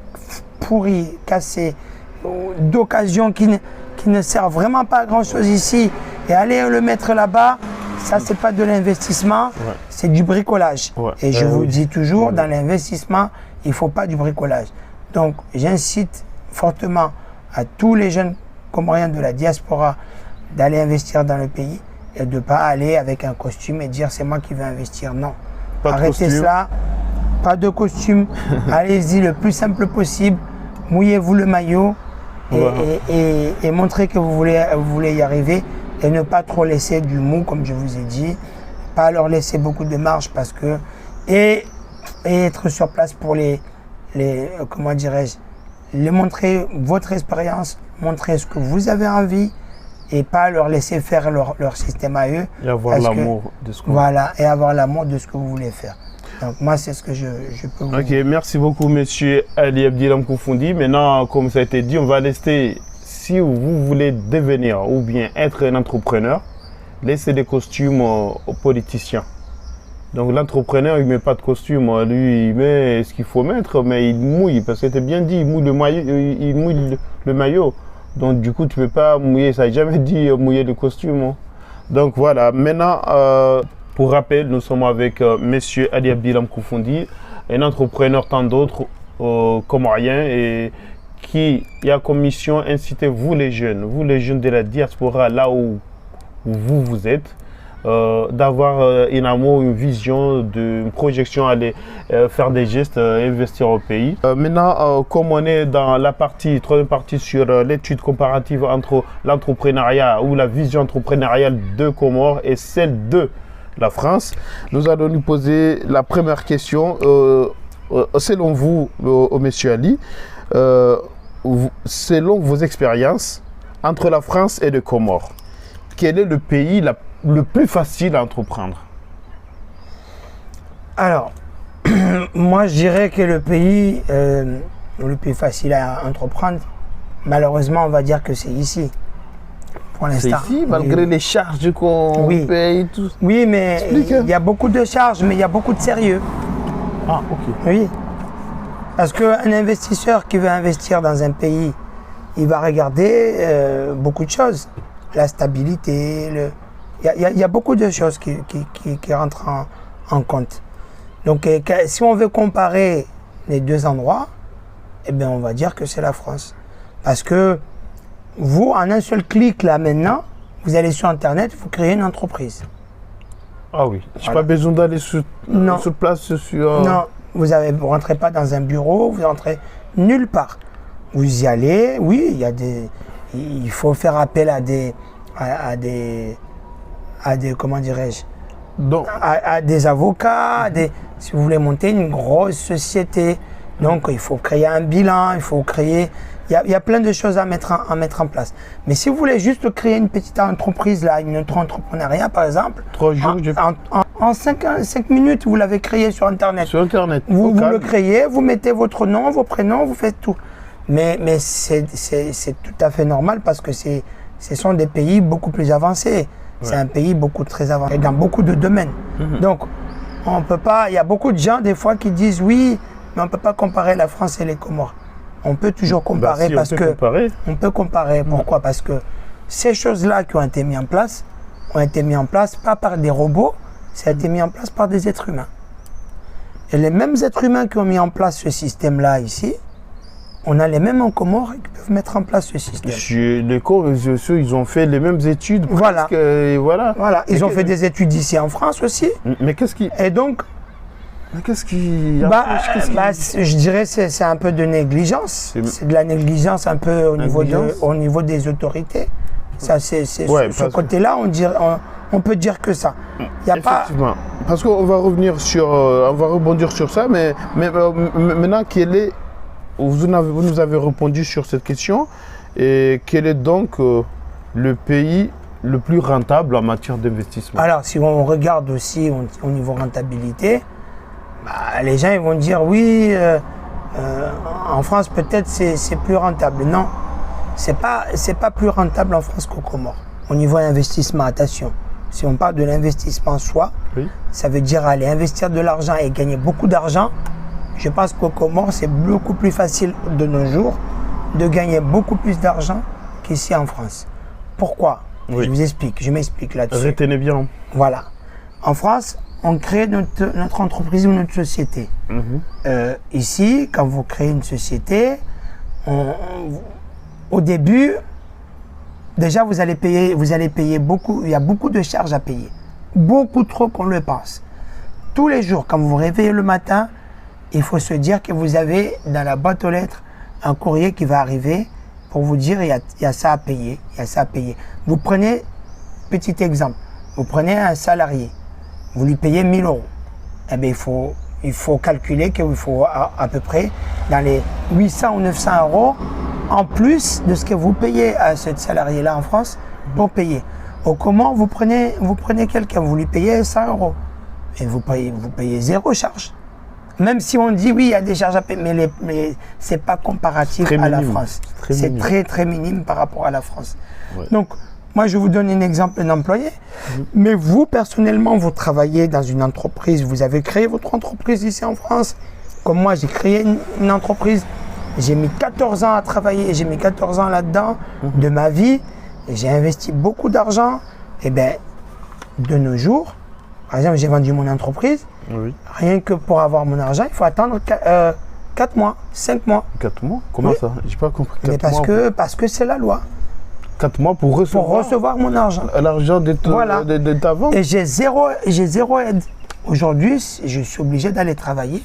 pourri, cassé, d'occasion qui ne sert vraiment pas à grand chose ici et aller le mettre là-bas, ça c'est pas de l'investissement, c'est du bricolage. Et je vous dis toujours, dans l'investissement, il ne faut pas du bricolage. Donc j'incite fortement à tous les jeunes Comoriens de la diaspora d'aller investir dans le pays et de ne pas aller avec un costume et dire c'est moi qui vais investir. Non. Pas de Arrêtez costume. cela. Pas de costume. Allez-y le plus simple possible. Mouillez-vous le maillot et montrez que vous voulez y arriver et ne pas trop laisser du mou, comme je vous ai dit. Pas leur laisser beaucoup de marge parce que. Et être sur place pour comment dirais-je, les montrer votre expérience, montrer ce que vous avez envie et pas leur laisser faire leur système à eux. Et avoir l'amour de ce que Voilà, et avoir l'amour de ce que vous voulez faire. Donc moi, c'est ce que je peux vous... Ok, merci beaucoup, monsieur Ali Abdilam Koufondi. Maintenant, comme ça a été dit, on va laisser, si vous voulez devenir ou bien être un entrepreneur, laissez des costumes aux politiciens. Donc l'entrepreneur, il ne met pas de costume, lui, il met ce qu'il faut mettre, mais il mouille, parce que tu as bien dit, il mouille le maillot. Donc du coup, tu ne peux pas mouiller, ça n'a jamais dit mouiller le costume. Donc voilà, maintenant, pour rappel, nous sommes avec monsieur Ali Abdilam Koufondi, un entrepreneur tant d'autres comoriens et qui a comme mission inciter vous les jeunes de la diaspora, là où vous êtes, d'avoir un amour, une vision, une projection, aller faire des gestes, investir au pays. Maintenant, comme on est dans la troisième partie sur l'étude comparative entre l'entrepreneuriat ou la vision entrepreneuriale de Comores et celle de la France, nous allons nous poser la première question. Selon vous, monsieur Ali, selon vos expériences entre la France et le Comores, quel est le pays le plus facile à entreprendre? Alors, moi je dirais que le pays le plus facile à entreprendre, malheureusement on va dire que c'est ici. Pour l'instant. C'est ici, malgré les charges qu'on paye et tout. Oui, mais il y a beaucoup de charges, mais il y a beaucoup de sérieux. Ah, ok. Oui. Parce qu'un investisseur qui veut investir dans un pays, il va regarder beaucoup de choses. La stabilité, il y a beaucoup de choses qui rentrent en compte. Donc, si on veut comparer les deux endroits, eh bien, on va dire que c'est la France. Parce que vous, en un seul clic, là, maintenant, vous allez sur Internet, vous créez une entreprise. Ah oui, je n'ai pas besoin d'aller sur place. Non, vous ne rentrez pas dans un bureau, vous rentrez nulle part. Vous y allez, oui, il faut faire appel à des comment dirais-je, à des avocats, si vous voulez monter une grosse société. Donc, il faut créer un bilan, il faut créer... Il y a plein de choses à mettre en place. Mais si vous voulez juste créer une petite entreprise, là, une entrepreneuriat par exemple, 3 jours, en 5 minutes, vous l'avez créé sur Internet. Sur Internet. Vous le créez, vous mettez votre nom, vos prénoms, vous faites tout. Mais c'est tout à fait normal parce que ce sont des pays beaucoup plus avancés. Ouais. C'est un pays très avancé dans beaucoup de domaines. Donc, on peut pas... Il y a beaucoup de gens des fois qui disent oui, mais on ne peut pas comparer la France et les Comores. On peut toujours comparer on peut comparer. Pourquoi? Parce que ces choses-là qui ont été mises en place, pas par des robots, ça a été mis en place par des êtres humains. Et les mêmes êtres humains qui ont mis en place ce système-là ici, on a les mêmes en Comores qui peuvent mettre en place ce système. Les Comores, ils ont fait les mêmes études. Voilà. Voilà. Ils ont fait des études ici en France aussi. Mais qu'est-ce qui... Et donc... Mais qu'est-ce qui... je dirais que c'est un peu de négligence. C'est de la négligence un peu au niveau des autorités. Ça, ce côté-là, on peut dire que ça. Effectivement. Parce qu'on va rebondir sur ça, mais maintenant, vous nous avez répondu sur cette question. Et quel est donc le pays le plus rentable en matière d'investissement? Alors, si on regarde aussi au niveau rentabilité, les gens ils vont dire oui, en France peut-être c'est plus rentable. Non, c'est pas plus rentable en France qu'au Comores. Au niveau investissement, attention, si on parle de l'investissement soi, ça veut dire aller investir de l'argent et gagner beaucoup d'argent. Je pense qu'au Comores c'est beaucoup plus facile de nos jours de gagner beaucoup plus d'argent qu'ici en France. Pourquoi? Je m'explique là-dessus. Retenez bien. Voilà. En France, on crée notre entreprise ou notre société. Ici, quand vous créez une société, au début, déjà vous allez payer beaucoup, il y a beaucoup de charges à payer. Beaucoup trop qu'on le pense. Tous les jours, quand vous vous réveillez le matin, il faut se dire que vous avez dans la boîte aux lettres un courrier qui va arriver pour vous dire il y a ça à payer, il y a ça à payer. Vous prenez, petit exemple, vous prenez un salarié, vous lui payez 1 000 euros. Eh bien, il faut calculer qu'il faut à peu près dans les 800 ou 900 euros en plus de ce que vous payez à ce salarié-là en France pour payer. Au comment vous prenez quelqu'un, vous lui payez 100 euros et vous payez 0 charge. Même si on dit oui, il y a des charges à payer, mais ce n'est pas comparatif à la France. C'est très très minime par rapport à la France. Ouais. Donc, moi, je vous donne un exemple d'employé, mais vous, personnellement, vous travaillez dans une entreprise, vous avez créé votre entreprise ici en France. Comme moi, j'ai créé une entreprise, j'ai mis 14 ans à travailler, j'ai mis 14 ans là-dedans de ma vie, et j'ai investi beaucoup d'argent. Et bien, de nos jours, par exemple, j'ai vendu mon entreprise, rien que pour avoir mon argent, il faut attendre 4 mois, 5 mois. 4 mois? Comment ça? J'ai pas compris. Mais parce que c'est la loi. 4 mois pour recevoir mon argent. L'argent de ta vente. Et j'ai zéro aide. Aujourd'hui, je suis obligé d'aller travailler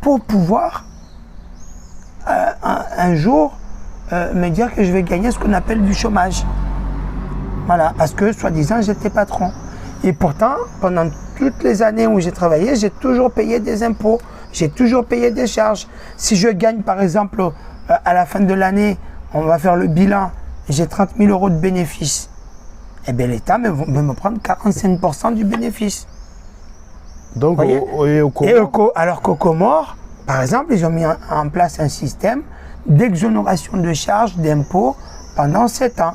pour pouvoir un jour me dire que je vais gagner ce qu'on appelle du chômage. Voilà, parce que soi-disant j'étais patron. Et pourtant, pendant toutes les années où j'ai travaillé, j'ai toujours payé des impôts, j'ai toujours payé des charges. Si je gagne par exemple à la fin de l'année, on va faire le bilan, j'ai 30 000 euros de bénéfices, eh bien l'État va me prendre 45% du bénéfice. Donc, alors qu'au Comores, par exemple, ils ont mis en place un système d'exonération de charges, d'impôts pendant 7 ans.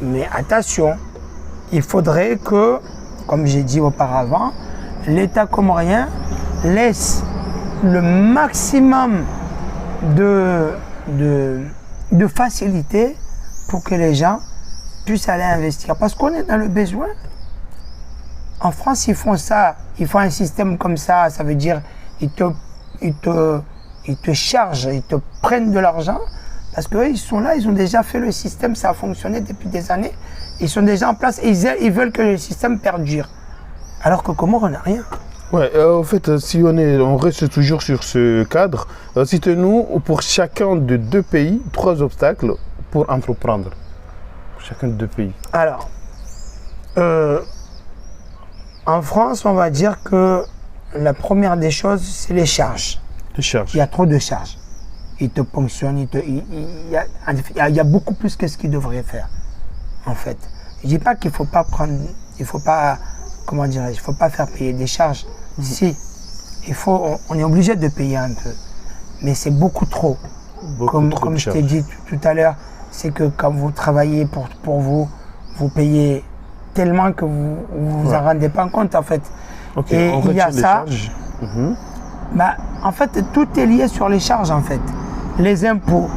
Mais attention, il faudrait que, comme j'ai dit auparavant, l'État comorien laisse le maximum de facilité pour que les gens puissent aller investir. Parce qu'on est dans le besoin. En France, ils font ça, ils font un système comme ça, ça veut dire ils te chargent, ils te prennent de l'argent, parce qu'eux, ils sont là, ils ont déjà fait le système, ça a fonctionné depuis des années, ils sont déjà en place et ils veulent que le système perdure. Alors que comment on n'a rien. Ouais, en fait, si on reste toujours sur ce cadre, citez-nous pour chacun de 2 pays 3 obstacles pour entreprendre. Pour chacun de 2 pays. Alors, en France, on va dire que la première des choses, c'est les charges. Les charges. Il y a trop de charges. Ils te ponctionnent, il y a beaucoup plus que ce qu'ils devraient faire, en fait. Je ne dis pas qu'il ne faut pas prendre, il faut pas faire payer des charges. Si, on est obligé de payer un peu, mais c'est beaucoup trop. Comme je t'ai dit tout à l'heure, c'est que quand vous travaillez pour vous, vous payez tellement que vous vous en rendez pas compte, en fait. Okay, et il y a ça. En fait, tout est lié sur les charges, en fait. Les impôts,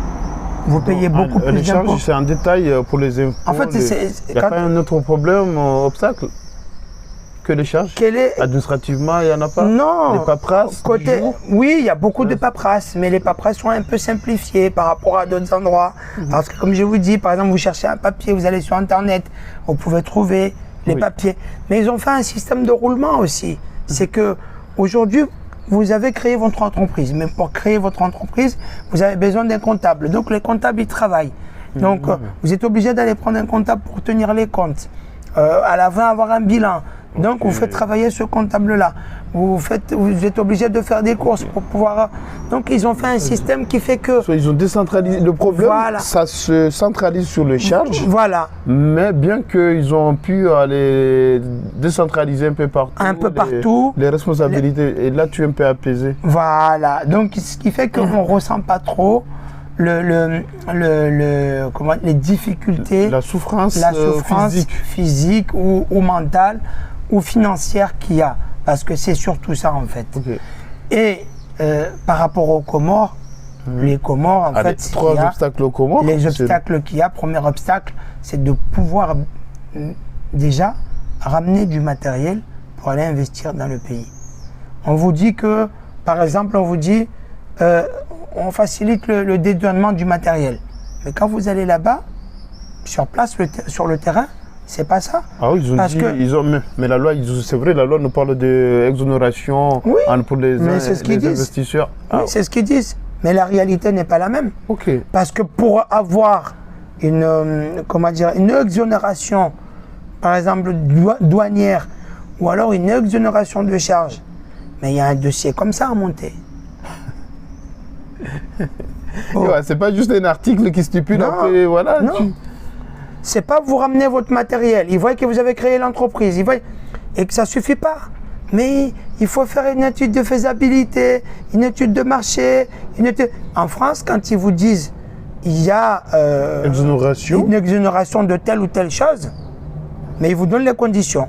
vous payez beaucoup plus d'impôts. Les charges, c'est un détail pour les impôts. En fait, il n'y a pas un autre problème, obstacle que les charges? Administrativement, il n'y en a pas? Non. Les paperasses? Oui, il y a beaucoup de paperasses, mais les paperasses sont un peu simplifiées par rapport à d'autres endroits. Parce que, comme je vous dis, par exemple, vous cherchez un papier, vous allez sur Internet, vous pouvez trouver les papiers. Mais ils ont fait un système de roulement aussi. C'est que aujourd'hui, vous avez créé votre entreprise. Mais pour créer votre entreprise, vous avez besoin d'un comptable. Donc, les comptables, ils travaillent. Donc, vous êtes obligé d'aller prendre un comptable pour tenir les comptes. À la fin, avoir un bilan. Donc, vous faites travailler ce comptable-là. Vous êtes obligé de faire des courses pour pouvoir... Donc, ils ont fait un système qui fait que... Ils ont décentralisé le problème, ça se centralise sur les charges. Voilà. Mais bien qu'ils ont pu aller décentraliser un peu partout. Les responsabilités. Et là, tu es un peu apaisé. Voilà. Donc, ce qui fait qu'on ne ressent pas trop les difficultés. La souffrance physique ou mentale ou financière qu'il y a. Parce que c'est surtout ça, en fait. Okay. Et par rapport aux Comores, les Comores, en fait, obstacles aux Comores. Les obstacles qu'il y a, premier obstacle, c'est de pouvoir déjà ramener du matériel pour aller investir dans le pays. On vous dit que, par exemple, on facilite le dédouanement du matériel. Mais quand vous allez là-bas, sur place, sur le terrain. C'est pas ça. Ah oui, ils ont dit, mais la loi, c'est vrai, la loi nous parle d'exonération pour les investisseurs. Oui, c'est ce qu'ils disent. Mais la réalité n'est pas la même. Ok. Parce que pour avoir une exonération, par exemple, douanière, ou alors une exonération de charges, mais il y a un dossier comme ça à monter. C'est pas juste un article qui stipule après, voilà. Non. C'est pas vous ramener votre matériel. Ils voient que vous avez créé l'entreprise. Ils voient et que ça suffit pas. Mais il faut faire une étude de faisabilité, une étude de marché. En France, quand ils vous disent il y a une exonération de telle ou telle chose, mais ils vous donnent les conditions.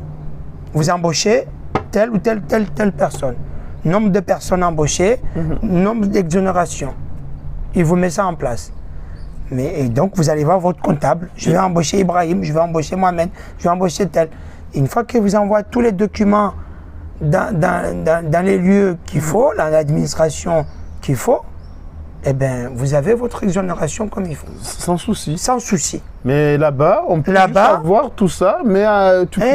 Vous embauchez telle ou telle personne. Nombre de personnes embauchées, nombre d'exonérations. Ils vous mettent ça en place. Et donc, vous allez voir votre comptable. Je vais embaucher Ibrahim, je vais embaucher Mohamed, je vais embaucher tel. Et une fois qu'il vous envoie tous les documents dans les lieux qu'il faut, dans l'administration qu'il faut, eh bien, vous avez votre exonération comme il faut. Sans souci. Sans souci. Mais là-bas, on peut juste avoir tout ça, mais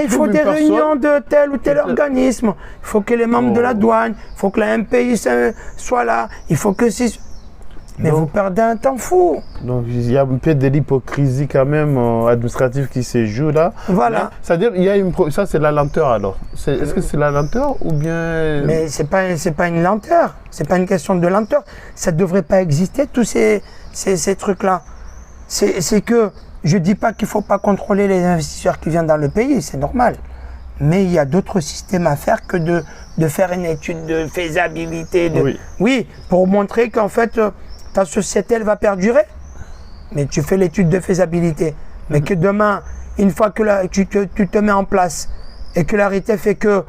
il faut des réunions de tel ou tel organisme. Il faut que les membres de la douane, il faut que la MPI soit là, il faut que si... Mais vous perdez un temps fou. Donc il y a un peu de l'hypocrisie quand même administrative qui se joue là. Voilà. C'est-à-dire ça c'est la lenteur alors. Est-ce que c'est la lenteur ou bien... Mais c'est pas une lenteur. C'est pas une question de lenteur. Ça ne devrait pas exister tous ces trucs-là. C'est que je dis pas qu'il faut pas contrôler les investisseurs qui viennent dans le pays, c'est normal. Mais il y a d'autres systèmes à faire que de faire une étude de faisabilité. Oui, pour montrer qu'en fait ta société, elle va perdurer. Mais tu fais l'étude de faisabilité. Mais que demain, une fois que tu te mets en place et que la réalité fait que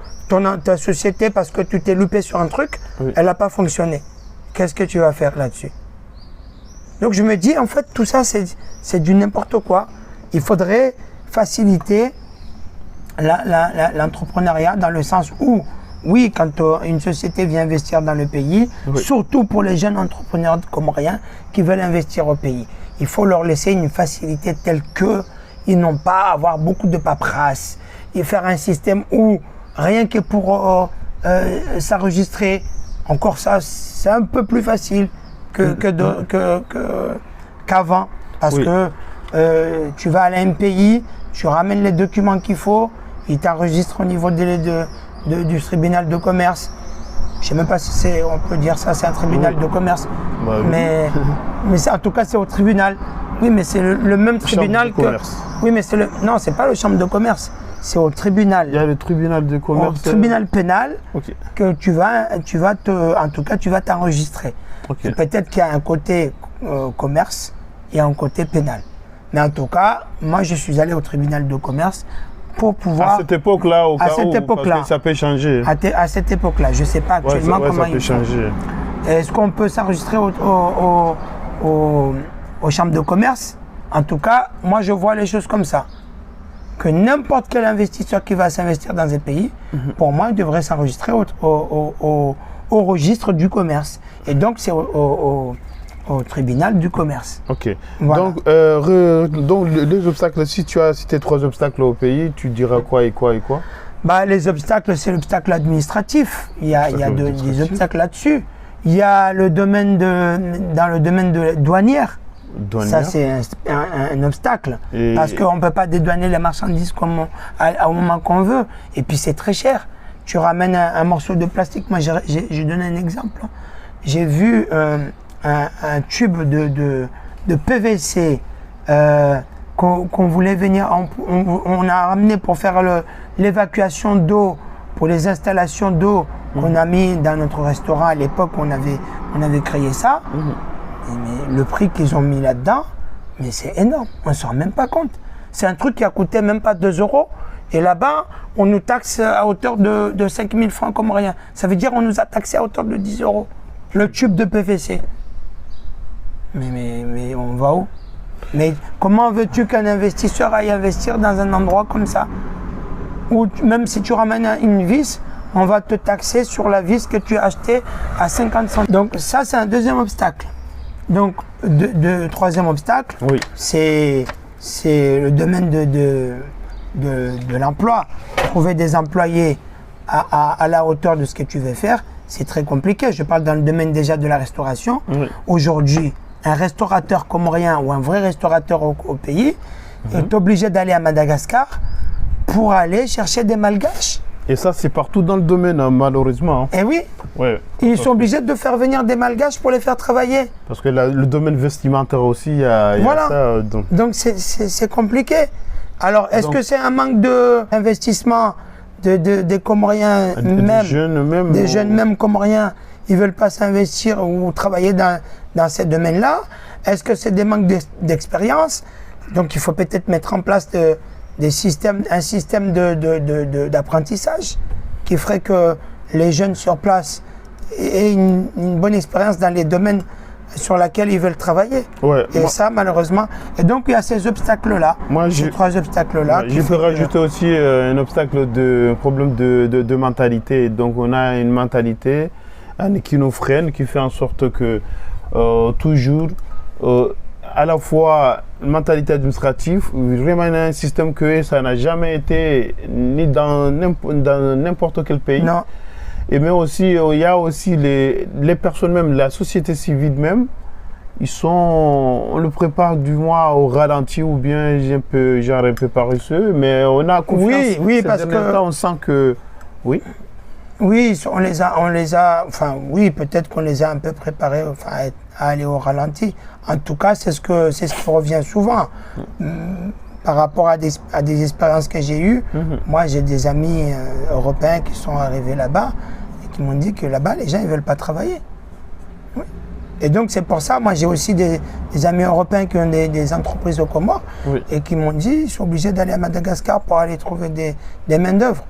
ta société, parce que tu t'es loupé sur un truc, elle n'a pas fonctionné. Qu'est-ce que tu vas faire là-dessus? Donc je me dis, en fait, tout ça, c'est du n'importe quoi. Il faudrait faciliter l'entrepreneuriat dans le sens où, oui, quand une société vient investir dans le pays, surtout pour les jeunes entrepreneurs comoriens qui veulent investir au pays, il faut leur laisser une facilité telle qu'ils n'ont pas à avoir beaucoup de paperasse et faire un système où rien que pour s'enregistrer, encore ça, c'est un peu plus facile qu'avant. Parce que tu vas à la MPI, tu ramènes les documents qu'il faut, ils t'enregistrent au niveau du tribunal de commerce. Je ne sais même pas si on peut dire ça, c'est un tribunal de commerce. Mais en tout cas, c'est au tribunal. Oui, mais c'est le même tribunal que... Oui, mais non, c'est pas le chambre de commerce. C'est au tribunal. Il y a le tribunal de commerce. Au tribunal pénal que tu vas t'enregistrer. Peut-être qu'il y a un côté commerce et un côté pénal. Mais en tout cas, moi, je suis allé au tribunal de commerce pour pouvoir... À cette époque-là, parce que ça peut changer. À cette époque-là, je ne sais pas actuellement comment ça peut changer. Est-ce qu'on peut s'enregistrer aux chambres de commerce? En tout cas, moi, je vois les choses comme ça. Que n'importe quel investisseur qui va s'investir dans un pays, pour moi, il devrait s'enregistrer au registre du commerce. Et donc, c'est au tribunal du commerce. Ok. Voilà. Donc, les obstacles, si tu as cité 3 obstacles au pays, tu diras quoi et quoi et quoi? Les obstacles, c'est l'obstacle administratif. Il y a des obstacles là-dessus. Il y a dans le domaine de douanière. Ça, c'est un obstacle. Parce qu'on ne peut pas dédouaner les marchandises au moment qu'on veut. Et puis, c'est très cher. Tu ramènes un morceau de plastique. Moi, j'ai donné un exemple. J'ai vu un tube de PVC qu'on voulait venir. On a ramené pour faire l'évacuation d'eau, pour les installations d'eau qu'on a mis dans notre restaurant à l'époque. On avait créé ça. Mais le prix qu'ils ont mis là-dedans, mais c'est énorme. On ne s'en rend même pas compte. C'est un truc qui a coûté même pas 2 €. Et là-bas, on nous taxe à hauteur de 5 000 francs comme rien. Ça veut dire qu'on nous a taxé à hauteur de 10 €. Le tube de PVC. Mais on va où? Mais comment veux-tu qu'un investisseur aille investir dans un endroit comme ça? Où même si tu ramènes une vis, on va te taxer sur la vis que tu as achetée à 50 centimes. Donc ça, c'est un deuxième obstacle. Donc, troisième obstacle, c'est c'est le domaine de l'emploi. Trouver des employés à la hauteur de ce que tu veux faire, c'est très compliqué. Je parle dans le domaine déjà de la restauration. Oui. Aujourd'hui, un restaurateur comorien ou un vrai restaurateur au pays est obligé d'aller à Madagascar pour aller chercher des malgaches. Et ça, c'est partout dans le domaine, hein, malheureusement. Eh oui. Ouais, ils sont obligés de faire venir des malgaches pour les faire travailler. Parce que le domaine vestimentaire aussi, il y a ça. Donc c'est compliqué. Alors, est-ce que c'est un manque d'investissement des Comoriens, des jeunes même Comoriens, ils ne veulent pas s'investir ou travailler dans ces domaines-là? Est-ce que c'est des manques d'expérience? Donc, il faut peut-être mettre en place un système d'apprentissage qui ferait que les jeunes sur place aient une bonne expérience dans les domaines sur lesquels ils veulent travailler. Ouais, ça, malheureusement. Et donc, il y a ces obstacles-là. Ces 3 obstacles-là. Je peux rajouter aussi un obstacle problème de mentalité. Donc, on a une mentalité qui nous freine, qui fait en sorte que toujours, à la fois, mentalité administrative, vraiment un système que ça n'a jamais été ni dans n'importe quel pays. Non. Et mais aussi, il y a aussi les personnes même, la société civile même, on le prépare du moins au ralenti ou bien un peu paresseux, mais on a confiance. Oui, parce que on sent que oui. Oui, on les a, enfin oui, peut-être qu'on les a un peu préparés, enfin, à aller au ralenti. En tout cas, c'est ce qui revient souvent. Par rapport à des expériences que j'ai eues, moi j'ai des amis européens qui sont arrivés là-bas et qui m'ont dit que là-bas, les gens ne veulent pas travailler. Oui. Et donc c'est pour ça, moi j'ai aussi des amis européens qui ont des entreprises aux Comores et qui m'ont dit qu'ils sont obligés d'aller à Madagascar pour aller trouver des main-d'œuvre.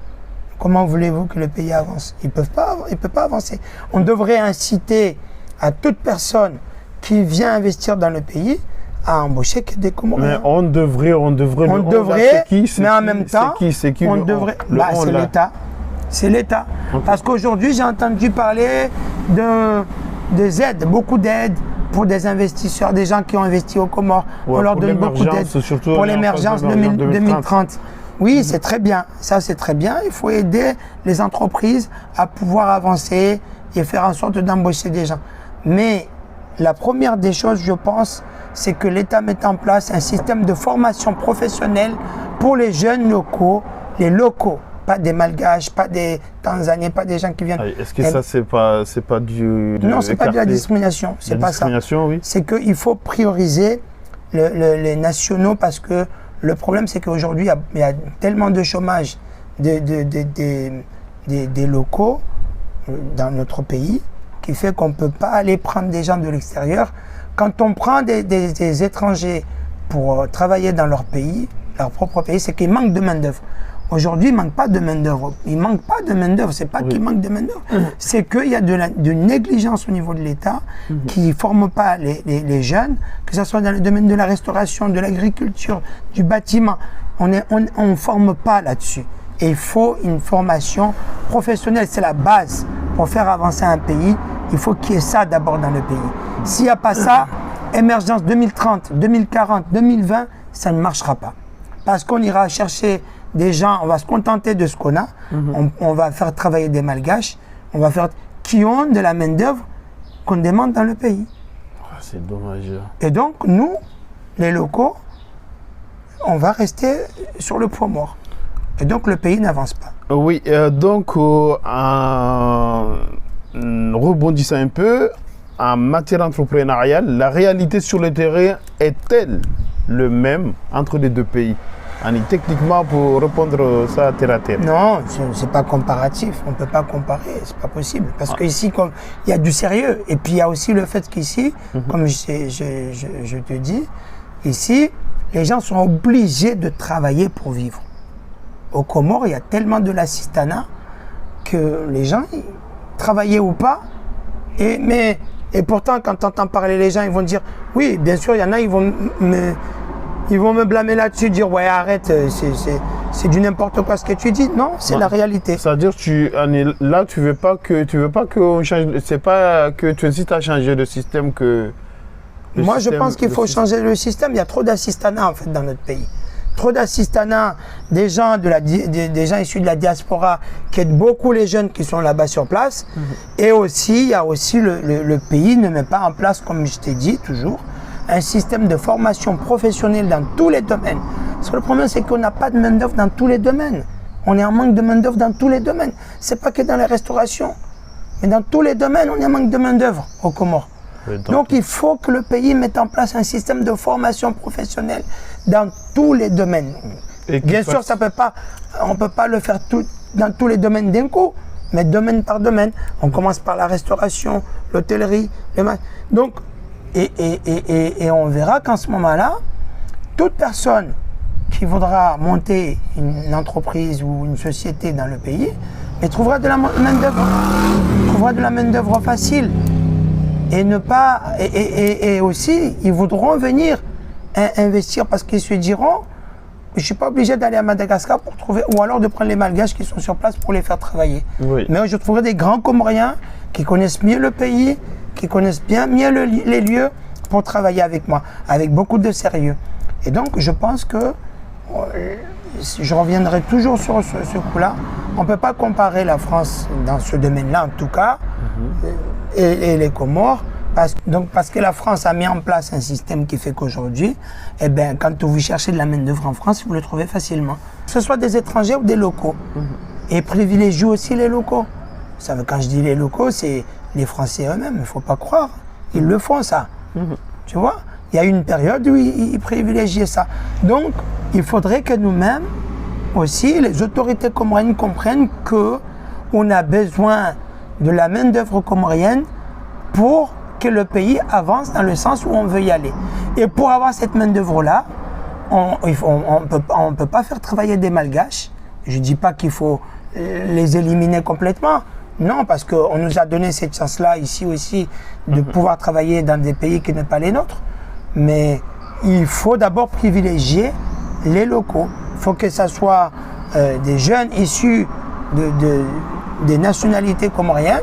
Comment voulez-vous que le pays avance? Il ne peut pas avancer. On devrait inciter à toute personne qui vient investir dans le pays à embaucher que des Comoriens. Mais on devrait, mais en même temps, on devrait. C'est l'État. C'est l'État. Okay. Parce qu'aujourd'hui, j'ai entendu parler des aides, beaucoup d'aides pour des investisseurs, des gens qui ont investi aux Comores. On leur donne beaucoup d'aides pour l'émergence 2030. Oui, c'est très bien. Ça, c'est très bien. Il faut aider les entreprises à pouvoir avancer et faire en sorte d'embaucher des gens. Mais la première des choses, je pense, c'est que l'État mette en place un système de formation professionnelle pour les jeunes locaux, pas des Malgaches, pas des Tanzaniens, pas des gens qui viennent. Est-ce que ça, c'est pas du... Non, c'est pas de la discrimination. C'est pas ça. Oui. C'est qu'il faut prioriser les nationaux parce que le problème, c'est qu'aujourd'hui, il y a tellement de chômage des locaux dans notre pays qui fait qu'on ne peut pas aller prendre des gens de l'extérieur. Quand on prend des étrangers pour travailler dans leur pays, leur propre pays, c'est qu'il manque de main-d'œuvre. Aujourd'hui, il ne manque pas de main-d'œuvre. Il ne manque pas de main-d'œuvre. Ce n'est pas qu'il manque de main-d'œuvre. C'est qu'il y a de négligence au niveau de l'État qui ne forme pas les jeunes, que ce soit dans le domaine de la restauration, de l'agriculture, du bâtiment. On ne forme pas là-dessus. Et il faut une formation professionnelle. C'est la base pour faire avancer un pays. Il faut qu'il y ait ça d'abord dans le pays. S'il n'y a pas ça, émergence 2030, 2040, 2020, ça ne marchera pas. Parce qu'on ira chercher des gens, on va se contenter de ce qu'on a, on va faire travailler des Malgaches, qui ont de la main-d'œuvre qu'on demande dans le pays. C'est dommage. Et donc, nous, les locaux, on va rester sur le poids mort. Et donc, le pays n'avance pas. Oui, donc, en rebondissant un peu, en matière entrepreneuriale, la réalité sur le terrain est-elle le même entre les deux pays? Techniquement, pour répondre ça terre à terre. Non, c'est pas comparatif. On ne peut pas comparer, c'est pas possible. Parce qu'ici, il y a du sérieux. Et puis, il y a aussi le fait qu'ici, comme je te dis, ici, les gens sont obligés de travailler pour vivre. Aux Comores, il y a tellement de l'assistanat que les gens, travailler ou pas, et pourtant, quand tu entends parler les gens, ils vont dire, oui, bien sûr, il y en a, ils vont me blâmer là-dessus, dire ouais arrête, c'est du n'importe quoi ce que tu dis. Non, c'est la réalité. C'est-à-dire là tu veux pas qu'on change. C'est pas que tu incites à changer de système que. Moi, je pense qu'il faut changer le système. Il y a trop d'assistanat en fait dans notre pays. Trop d'assistanat, des gens issus de la diaspora qui aident beaucoup les jeunes qui sont là-bas sur place. Et aussi, il y a aussi le pays ne met pas en place, comme je t'ai dit toujours, un système de formation professionnelle dans tous les domaines. Parce que le problème, c'est qu'on n'a pas de main-d'œuvre dans tous les domaines. On est en manque de main-d'œuvre dans tous les domaines. C'est pas que dans la restauration, mais dans tous les domaines, on est en manque de main-d'œuvre aux Comores. Donc il faut que le pays mette en place un système de formation professionnelle dans tous les domaines. Bien sûr, on ne peut pas le faire dans tous les domaines d'un coup, mais domaine par domaine. On commence par la restauration, l'hôtellerie, donc, et on verra qu'en ce moment-là, toute personne qui voudra monter une entreprise ou une société dans le pays, elle trouvera de la main-d'œuvre facile. Et aussi, ils voudront venir investir parce qu'ils se diront, je ne suis pas obligé d'aller à Madagascar pour trouver, ou alors de prendre les Malgaches qui sont sur place pour les faire travailler. Oui. Mais je trouverai des grands Comoriens qui connaissent mieux le pays, qui connaissent mieux les lieux pour travailler avec moi, avec beaucoup de sérieux. Et donc, je pense que, je reviendrai toujours sur ce coup-là, on ne peut pas comparer la France dans ce domaine-là, en tout cas, et les Comores, parce que la France a mis en place un système qui fait qu'aujourd'hui, eh ben, quand vous cherchez de la main-d'œuvre en France, vous le trouvez facilement. Que ce soit des étrangers ou des locaux. Et privilégie aussi les locaux. Quand je dis les locaux, c'est les Français eux-mêmes, il ne faut pas croire. Ils le font, ça. Tu vois, il y a eu une période où ils privilégiaient ça. Donc, il faudrait que nous-mêmes, aussi, les autorités comoriennes comprennent qu'on a besoin de la main-d'œuvre comorienne pour que le pays avance dans le sens où on veut y aller. Et pour avoir cette main-d'œuvre-là, on ne peut pas faire travailler des Malgaches. Je ne dis pas qu'il faut les éliminer complètement. Non, parce qu'on nous a donné cette chance-là ici aussi de pouvoir travailler dans des pays qui ne sont pas les nôtres. Mais il faut d'abord privilégier les locaux. Il faut que ce soit des jeunes issus des nationalités comoriennes,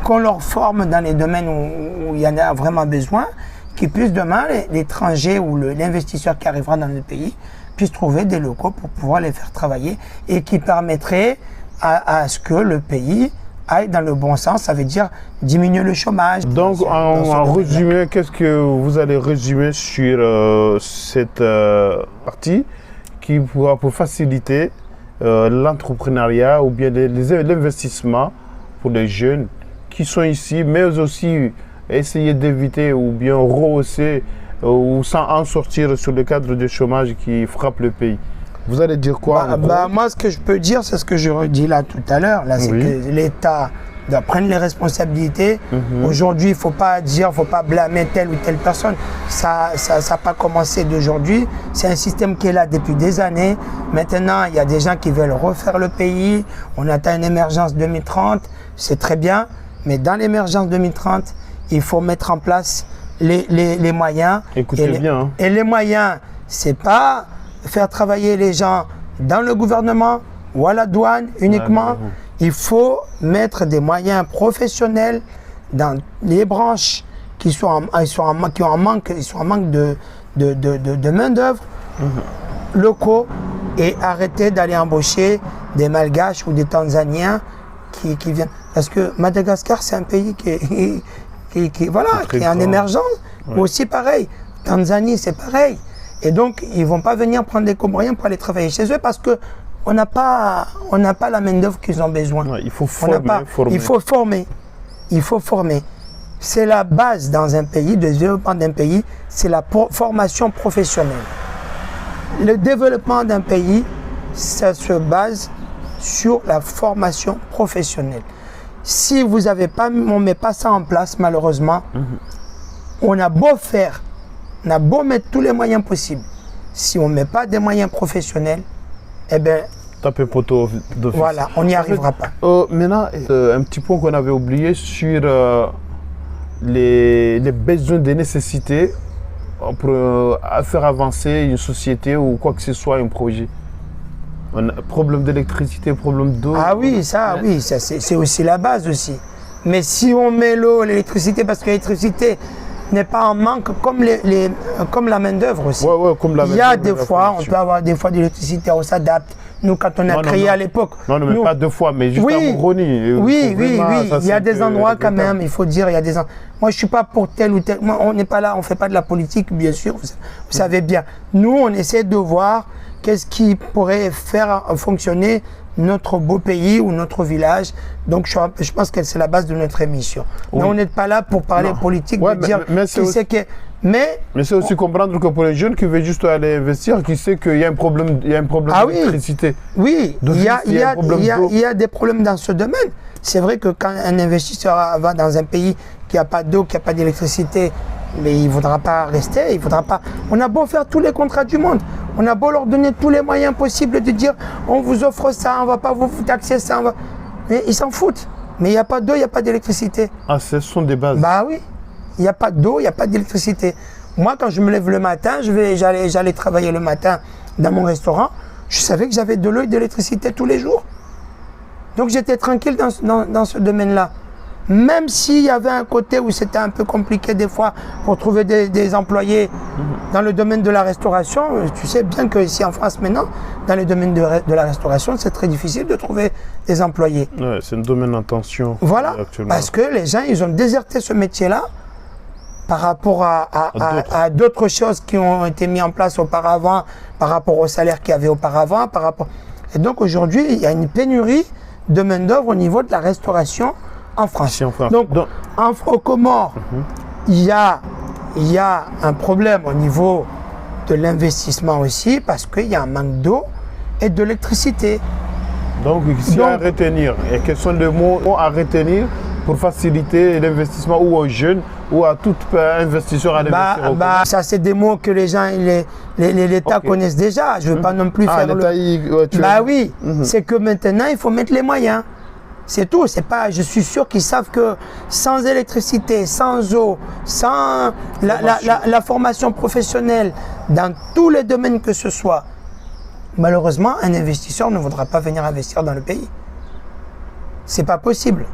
qu'on leur forme dans les domaines où il y en a vraiment besoin, qu'ils puissent demain, l'étranger ou l'investisseur qui arrivera dans le pays, puisse trouver des locaux pour pouvoir les faire travailler et qui permettrait à ce que le pays aille dans le bon sens, ça veut dire diminuer le chômage. Donc en résumé, qu'est-ce que vous allez résumer sur cette partie qui pourra pour faciliter l'entrepreneuriat ou bien l'investissement pour les jeunes qui sont ici, mais aussi essayer d'éviter ou bien rehausser ou sans en sortir sur le cadre de chômage qui frappe le pays. Vous allez dire quoi moi, ce que je peux dire, c'est ce que je redis là tout à l'heure. C'est que l'État doit prendre les responsabilités. Aujourd'hui, il ne faut pas dire, il ne faut pas blâmer telle ou telle personne. Ça n'a pas commencé d'aujourd'hui. C'est un système qui est là depuis des années. Maintenant, il y a des gens qui veulent refaire le pays. On atteint une émergence 2030. C'est très bien. Mais dans l'émergence 2030, il faut mettre en place les moyens. Écoutez bien. Et les moyens, ce n'est pas faire travailler les gens dans le gouvernement ou à la douane uniquement. Il faut mettre des moyens professionnels dans les branches qui sont en manque de main-d'œuvre locaux et arrêter d'aller embaucher des Malgaches ou des Tanzaniens qui viennent. Parce que Madagascar, c'est un pays qui est en émergence. Aussi pareil. Tanzanie, c'est pareil. Et donc, ils ne vont pas venir prendre des Comoriens pour aller travailler chez eux parce qu'on n'a pas la main-d'œuvre qu'ils ont besoin. Il faut former. Il faut former. C'est la base dans un pays, le développement d'un pays, c'est la formation professionnelle. Le développement d'un pays, ça se base sur la formation professionnelle. Si on ne met pas ça en place, malheureusement, on a beau faire, on a beau mettre tous les moyens possibles. Si on ne met pas des moyens professionnels, eh bien, taper poteau d'office. Voilà, on n'y arrivera pas. Maintenant, un petit point qu'on avait oublié sur les besoins, des nécessités pour faire avancer une société ou quoi que ce soit, un projet. On a problème d'électricité, problème d'eau. Ah oui, c'est aussi la base aussi. Mais si on met l'eau, l'électricité, parce que l'électricité, n'est pas en manque comme, comme la main-d'œuvre aussi. Comme la il y a des fois, on peut avoir des fois de l'électricité, on s'adapte. Nous, quand on a créé à l'époque. Non, mais pas 2 fois, mais juste à Moroni. Oui. Il y a des endroits quand même, il faut dire, il y a des endroits. Moi, je ne suis pas pour tel ou tel. Moi, on n'est pas là, on ne fait pas de la politique, bien sûr, vous savez bien. Nous, on essaie de voir qu'est-ce qui pourrait faire fonctionner notre beau pays ou notre village. Donc, je pense que c'est la base de notre émission. Oui. Mais on n'est pas là pour parler politique, de dire qui c'est que... Mais c'est aussi comprendre que pour les jeunes qui veulent juste aller investir, qui sait qu'il y a un problème, d'électricité. Oui, il y a des problèmes dans ce domaine. C'est vrai que quand un investisseur va dans un pays qui n'a pas d'eau, qui n'a pas d'électricité, mais il ne voudra pas rester, il voudra pas. On a beau faire tous les contrats du monde, on a beau leur donner tous les moyens possibles de dire on vous offre ça, on ne va pas vous taxer ça, mais ils s'en foutent. Mais il n'y a pas d'eau, il n'y a pas d'électricité. Ah, ce sont des bases. Bah oui. Il n'y a pas d'eau, il n'y a pas d'électricité. Moi, quand je me lève le matin, j'allais travailler le matin dans mon restaurant. Je savais que j'avais de l'eau et de l'électricité tous les jours. Donc, j'étais tranquille dans ce domaine-là. Même s'il y avait un côté où c'était un peu compliqué des fois pour trouver des employés dans le domaine de la restauration. Tu sais bien qu'ici en France maintenant, dans le domaine de la restauration, c'est très difficile de trouver des employés. Ouais, c'est un domaine en tension. Voilà, parce que les gens, ils ont déserté ce métier-là par rapport à d'autres choses qui ont été mises en place auparavant, par rapport au salaire qu'il y avait auparavant. Et donc aujourd'hui, il y a une pénurie de main-d'œuvre au niveau de la restauration en France. Donc aux Comores, il y a un problème au niveau de l'investissement aussi, parce qu'il y a un manque d'eau et d'électricité. Donc, ici, à retenir, et quels sont les mots à retenir pour faciliter l'investissement ou aux jeunes ou à tout investisseur à l'investir? Ça, c'est des mots que les gens, l'État connaissent déjà. Je ne veux pas non plus faire oui, c'est que maintenant, il faut mettre les moyens. C'est tout. C'est pas. Je suis sûr qu'ils savent que sans électricité, sans eau, sans la formation professionnelle, dans tous les domaines que ce soit, malheureusement, un investisseur ne voudra pas venir investir dans le pays. C'est pas possible.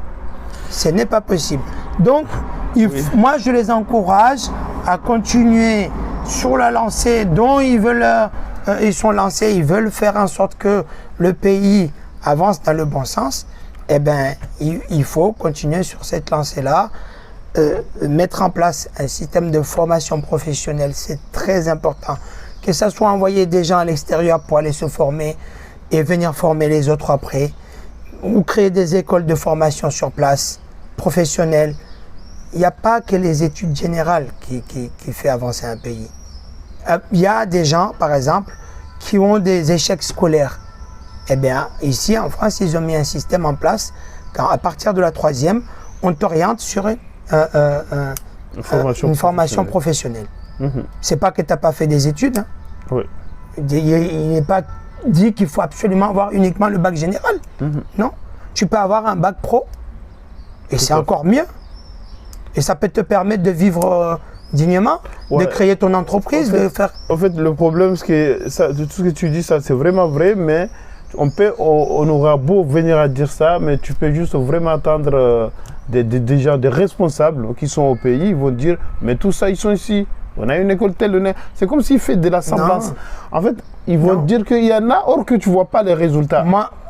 Ce n'est pas possible. Donc, moi, je les encourage à continuer sur la lancée dont ils sont lancés. Ils veulent faire en sorte que le pays avance dans le bon sens. Eh bien, il faut continuer sur cette lancée-là. Mettre en place un système de formation professionnelle, c'est très important. Que ça soit envoyer des gens à l'extérieur pour aller se former et venir former les autres après, ou créer des écoles de formation sur place, professionnelles. Il n'y a pas que les études générales qui fait avancer un pays. Il y a des gens, par exemple, qui ont des échecs scolaires. Eh bien, ici en France, ils ont mis un système en place quand, à partir de la 3e, on t'oriente sur une formation professionnelle. C'est pas que tu n'as pas fait des études. Hein. Oui. Il n'est pas dit qu'il faut absolument avoir uniquement le bac général. Non. Tu peux avoir un bac pro et c'est encore mieux. Et ça peut te permettre de vivre dignement, de créer ton entreprise, de faire... En fait, le problème, c'est que tout ce que tu dis, ça c'est vraiment vrai, mais on aura beau venir à dire ça, mais tu peux juste vraiment attendre des gens, des responsables qui sont au pays, ils vont dire, mais tout ça, ils sont ici. On a une école telle, c'est comme s'ils font de la semblance. En fait, ils vont dire qu'il y en a, or que tu ne vois pas les résultats.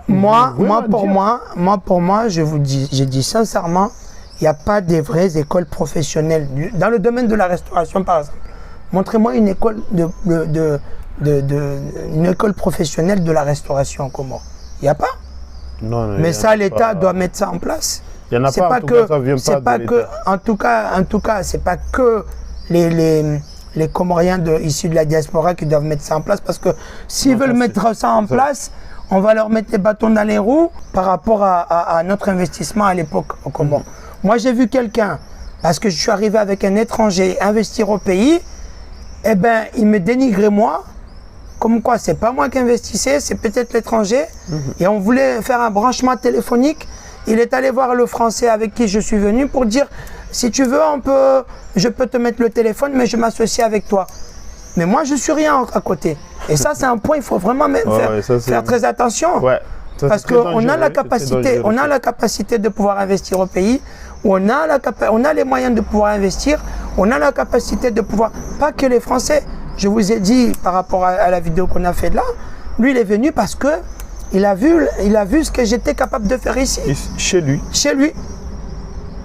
Pour moi, je dis sincèrement, il n'y a pas de vraies écoles professionnelles. Dans le domaine de la restauration, par exemple, montrez-moi une école une école professionnelle de la restauration en Comores. Il n'y a pas. Non, mais ça, l'État doit mettre ça en place. Il n'y en a pas, en tout cas, c'est pas que les Comoriens issus de la diaspora qui doivent mettre ça en place, parce que s'ils veulent mettre ça en place, on va leur mettre les bâtons dans les roues par rapport à notre investissement à l'époque au Comores. Moi, j'ai vu quelqu'un, parce que je suis arrivé avec un étranger investir au pays, eh bien, il me dénigrait moi, comme quoi c'est pas moi qui investissais, c'est peut-être l'étranger, et on voulait faire un branchement téléphonique. Il est allé voir le Français avec qui je suis venu pour dire, si tu veux, je peux te mettre le téléphone, mais je m'associe avec toi. Mais moi, je suis rien à côté. Et ça, c'est un point, il faut vraiment faire très attention. Ouais, parce qu'on a la capacité de pouvoir investir au pays, on a les moyens de pouvoir investir, On a la capacité de pouvoir, pas que les Français. Je vous ai dit par rapport à la vidéo qu'on a faite là, lui il est venu parce que il a vu ce que j'étais capable de faire ici. Chez lui. Chez lui.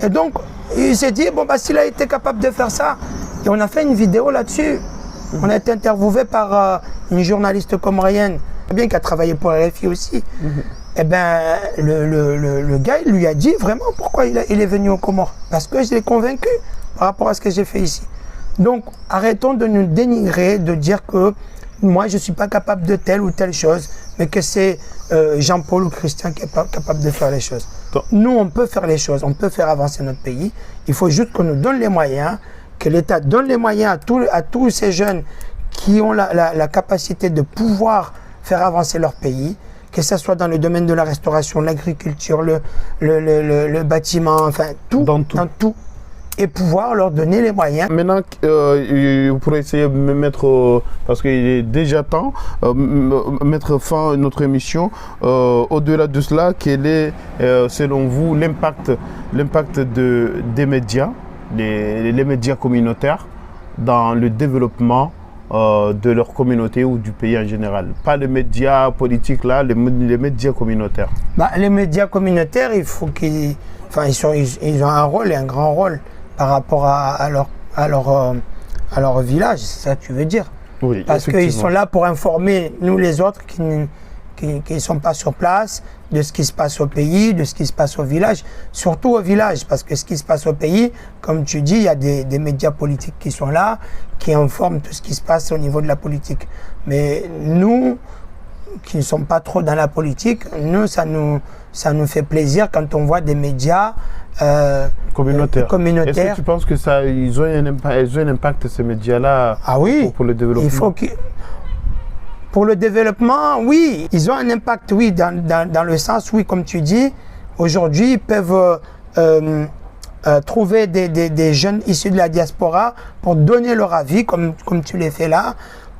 Et donc, il s'est dit, bon, bah, s'il a été capable de faire ça, et on a fait une vidéo là-dessus. On a été interviewé par une journaliste comorienne, bien qui a travaillé pour RFI aussi. Et ben, le gars, il lui a dit vraiment pourquoi il est venu au Comores. Parce que je l'ai convaincu par rapport à ce que j'ai fait ici. Donc, arrêtons de nous dénigrer, de dire que moi, je ne suis pas capable de telle ou telle chose, mais que c'est Jean-Paul ou Christian qui est pas capable de faire les choses. Nous, on peut faire les choses, on peut faire avancer notre pays. Il faut juste qu'on nous donne les moyens, que l'État donne les moyens à tous ces jeunes qui ont la capacité de pouvoir faire avancer leur pays, que ce soit dans le domaine de la restauration, l'agriculture, le bâtiment, enfin tout, dans tout. Et pouvoir leur donner les moyens. Maintenant, vous pourrez essayer de me mettre, parce qu'il est déjà temps, mettre fin à notre émission. Au-delà de cela, quel est, selon vous, l'impact des médias, les médias communautaires, dans le développement de leur communauté ou du pays en général? Pas les médias politiques là, les médias communautaires. Bah, les médias communautaires, il faut qu'ils, enfin, ils ont un rôle et un grand rôle par rapport à leur village, c'est ça que tu veux dire? Oui, parce qu'ils sont là pour informer nous les autres qui ne sont pas sur place de ce qui se passe au pays, de ce qui se passe au village, surtout au village, parce que ce qui se passe au pays, comme tu dis, il y a des médias politiques qui sont là, qui informent tout ce qui se passe au niveau de la politique. Mais nous, qui ne sommes pas trop dans la politique, nous, ça nous fait plaisir quand on voit des médias communautaires. Est-ce que tu penses que ils ont un impact, ces médias-là, pour le développement? Pour le développement, oui, ils ont un impact, oui, dans le sens, oui, comme tu dis, aujourd'hui, ils peuvent trouver des jeunes issus de la diaspora pour donner leur avis, comme tu l'as fait là,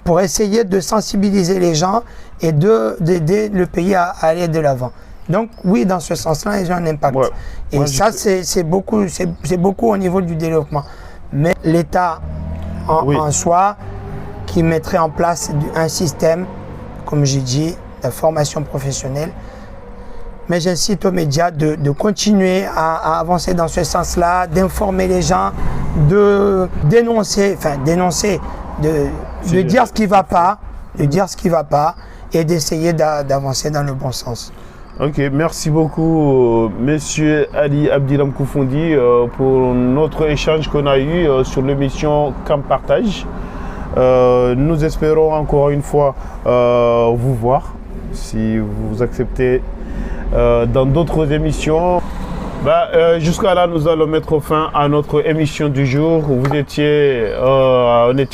pour essayer de sensibiliser les gens et d'aider le pays à aller de l'avant. Donc oui, dans ce sens-là, ils ont un impact. Ouais. Et ça, c'est beaucoup au niveau du développement. Mais l'État en soi, qui mettrait en place un système, comme j'ai dit, de formation professionnelle. Mais j'incite aux médias de continuer à avancer dans ce sens-là, d'informer les gens, de dénoncer, de dire ce qui ne va pas, et d'essayer d'avancer dans le bon sens. Ok, merci beaucoup, Monsieur Ali Abdilam Koufondi, pour notre échange qu'on a eu sur l'émission Camp Partage. Nous espérons encore une fois vous voir, si vous acceptez, dans d'autres émissions. Jusqu'à là, nous allons mettre fin à notre émission du jour. On était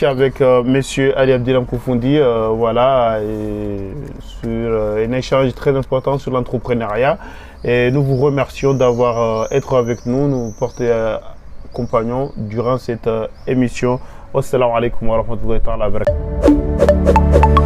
avec Monsieur Ali Abdilam Koufondi, voilà, et sur un échange très important sur l'entrepreneuriat. Et nous vous remercions d'avoir été avec nous, nous porter compagnons durant cette émission. Wassalamu alaikum wa rahmatullahi wa barakatuh.